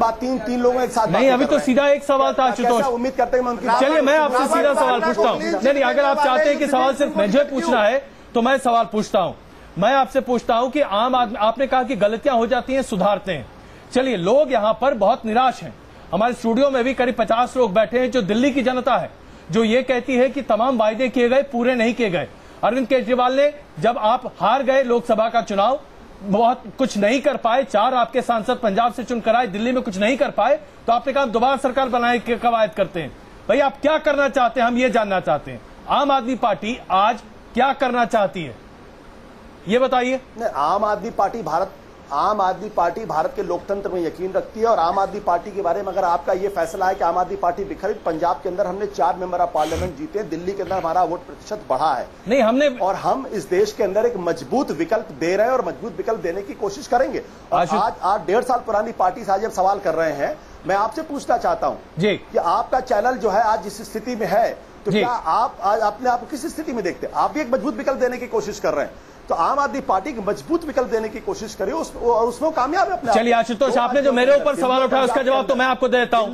लोगों एक साथ नहीं, अभी तो सीधा एक सवाल था आशुतोष। उम्मीद करते हैं मैं उनकी चलिए मैं आपसे सीधा सवाल पूछता हूँ। नहीं, अगर आप चाहते हैं कि सवाल सिर्फ मुझे पूछना है तो मैं सवाल पूछता हूँ। मैं आपसे पूछता हूँ कि आम आदमी, आपने कहा कि गलतियां हो जाती हैं, सुधारते हैं। चलिए, लोग यहाँ पर बहुत निराश हैं। हमारे स्टूडियो में भी करीब 50 लोग बैठे हैं जो दिल्ली की जनता है, जो ये कहती है कि तमाम वायदे किए गए पूरे नहीं किए गए। अरविंद केजरीवाल ने, जब आप हार गए लोकसभा का चुनाव, बहुत कुछ नहीं कर पाए, 4 आपके सांसद पंजाब से चुनकर आए, दिल्ली में कुछ नहीं कर पाए, तो आपने कहा दोबारा सरकार बनाने की कवायद करते हैं। भाई आप क्या करना चाहते हैं, हम ये जानना चाहते हैं। आम आदमी पार्टी आज क्या करना चाहती है, ये बताइए। आम आदमी पार्टी भारत के लोकतंत्र में यकीन रखती है, और आम आदमी पार्टी के बारे में अगर आपका ये फैसला है कि आम आदमी पार्टी बिखरी, पंजाब के अंदर हमने 4 मेंबर ऑफ पार्लियामेंट जीते, दिल्ली के अंदर हमारा वोट प्रतिशत बढ़ा है। नहीं, हमने, और हम इस देश के अंदर एक मजबूत विकल्प दे रहे हैं और मजबूत विकल्प देने की कोशिश करेंगे। और आज 1.5 साल पुरानी पार्टी से आज जब सवाल कर रहे हैं, मैं आपसे पूछना चाहता हूं जी कि आपका चैनल जो है आज जिस स्थिति में है, तो क्या आप आज अपने आप किस स्थिति में देखते हैं? आप भी एक मजबूत विकल्प देने की कोशिश कर रहे हैं, तो आम आदमी पार्टी की मजबूत विकल्प देने की कोशिश करिए, उसमें कामयाब है अपने। चलिए आशुतोष, आपने जो मेरे ऊपर सवाल उठाया उसका जवाब तो मैं आपको देता हूं।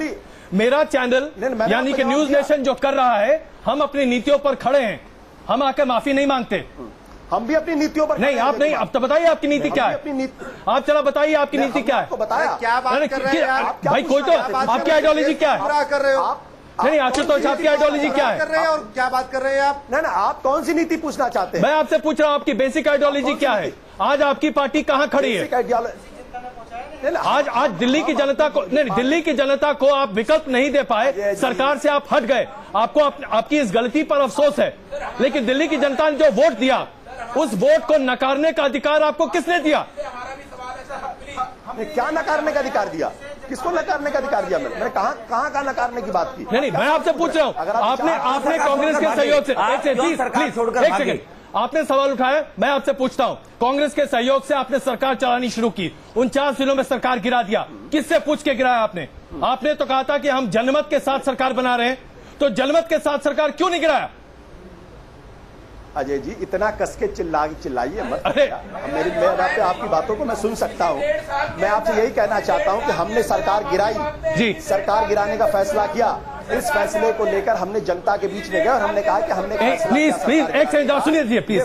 मेरा चैनल यानी कि न्यूज नेशन जो कर रहा है, हम अपनी नीतियों पर खड़े हैं, हम आकर माफी नहीं मांगते। हम भी अपनी नीतियों पर नहीं, आप नहीं, अब तो बताइए आपकी नीति क्या है। आप चला बताइए आपकी नीति क्या है। बताया क्या बात कर रहे हैं भाई, कोई तो आपकी आइडियोलॉजी क्या है कर रहे हो? नहीं आशुतोष, आपकी आइडियोलॉजी क्या है? कर रहे हैं और क्या बात कर रहे हैं आप? नहीं, आप कौन सी नीति पूछना चाहते हैं? मैं आपसे पूछ रहा हूं आपकी बेसिक आइडियोलॉजी क्या है। आज आपकी पार्टी कहां खड़ी है? आज दिल्ली की जनता को, नहीं, दिल्ली की जनता को आप विकल्प नहीं दे पाए, सरकार से आप हट गए, आपको आपकी इस गलती पर अफसोस है। लेकिन दिल्ली की जनता ने जो वोट दिया, उस वोट को नकारने का अधिकार आपको किसने दिया? क्या नकारने का अधिकार दिया? किसको नकारने का अधिकार दिया? मैंने कहां नकारने की बात की? नहीं, मैं आपसे पूछ रहा हूं। आपने कांग्रेस के सहयोग से, एक सेकंड, आपने सवाल उठाया, मैं आपसे पूछता हूं। कांग्रेस के सहयोग से आपने सरकार चलानी शुरू की, 49 दिनों में सरकार गिरा दिया। किससे पूछ के गिराया आपने? आपने तो कहा था कि हम जनमत के साथ सरकार बना रहे हैं, तो जनमत के साथ सरकार क्यों नहीं गिराया? अजय जी, इतना कस के चिल्लाइए मत। मैं आपकी बातों को मैं सुन सकता हूं। मैं आपसे यही कहना चाहता हूं कि हमने सरकार गिराई जी, सरकार गिराने का फैसला किया। इस फैसले को लेकर हमने जनता के बीच में गए और हमने कहा कि हमने प्लीज एक सेकंड सुनिए प्लीज।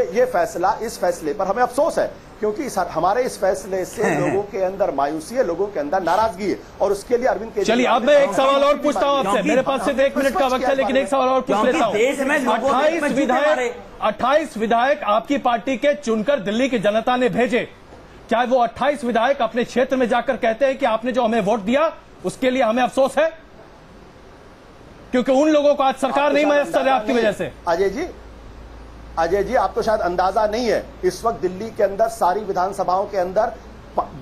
ये फैसला इस फैसले पर हमें अफसोस है, क्योंकि हमारे इस फैसले से लोगों के अंदर मायूसी है, लोगों के अंदर नाराजगी है, और उसके लिए अरविंद केजरीवाल। चलिए, अब मैं एक सवाल और पूछता हूं आपसे। मेरे पास सिर्फ 1 मिनट का वक्त है, लेकिन एक सवाल और पूछ लेता हूं। 28 विधायक आपकी पार्टी के चुनकर दिल्ली की जनता ने भेजे, क्या वो 28 विधायक अपने क्षेत्र में जाकर कहते हैं कि आपने जो हमें वोट दिया उसके लिए हमें अफसोस है? क्योंकि उन लोगों को आज सरकार नहीं मैसर है आपकी वजह से। अजय जी, आपको शायद अंदाजा नहीं है, इस वक्त दिल्ली के अंदर सारी विधानसभाओं के अंदर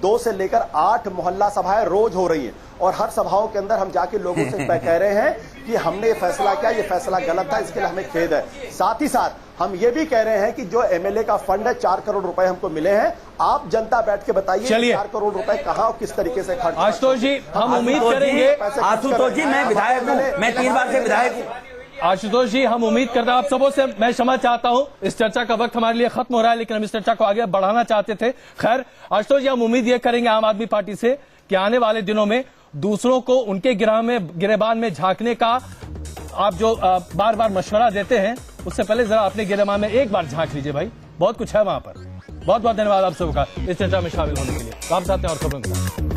2 से लेकर 8 मोहल्ला सभाएं रोज हो रही हैं, और हर सभाओं के अंदर हम जाके लोगों से कह रहे हैं कि हमने ये फैसला किया, ये फैसला गलत था, इसके लिए हमें खेद है। साथ ही साथ हम ये भी कह रहे हैं कि जो एमएलए का फंड है, 4 करोड़ रुपए हमको मिले हैं, आप जनता बैठ के बताइए 4 करोड़ रुपए कहां और किस तरीके से खर्च। आशुतोष जी, हम उम्मीद करेंगे। आशुतोष जी, मैं विधायक हूं, मैं 3 बार से विधायक हूं। आशुतोष जी, हम उम्मीद करते हैं, आप सबों से मैं क्षमा चाहता हूं, इस चर्चा का वक्त हमारे लिए खत्म हो रहा है, लेकिन हम इस चर्चा को आगे बढ़ाना चाहते थे। खैर आशुतोष जी, हम उम्मीद ये करेंगे आम आदमी पार्टी से कि आने वाले दिनों में दूसरों को उनके गिरेबान में झांकने का आप जो बार बार मशवरा देते हैं, उससे पहले जरा अपने गिरेबान में एक बार झांक लीजिए भाई, बहुत कुछ है वहां पर। बहुत बहुत धन्यवाद आप सबका इस चर्चा में शामिल होने के लिए। आप साथ हैं और खबरों के साथ।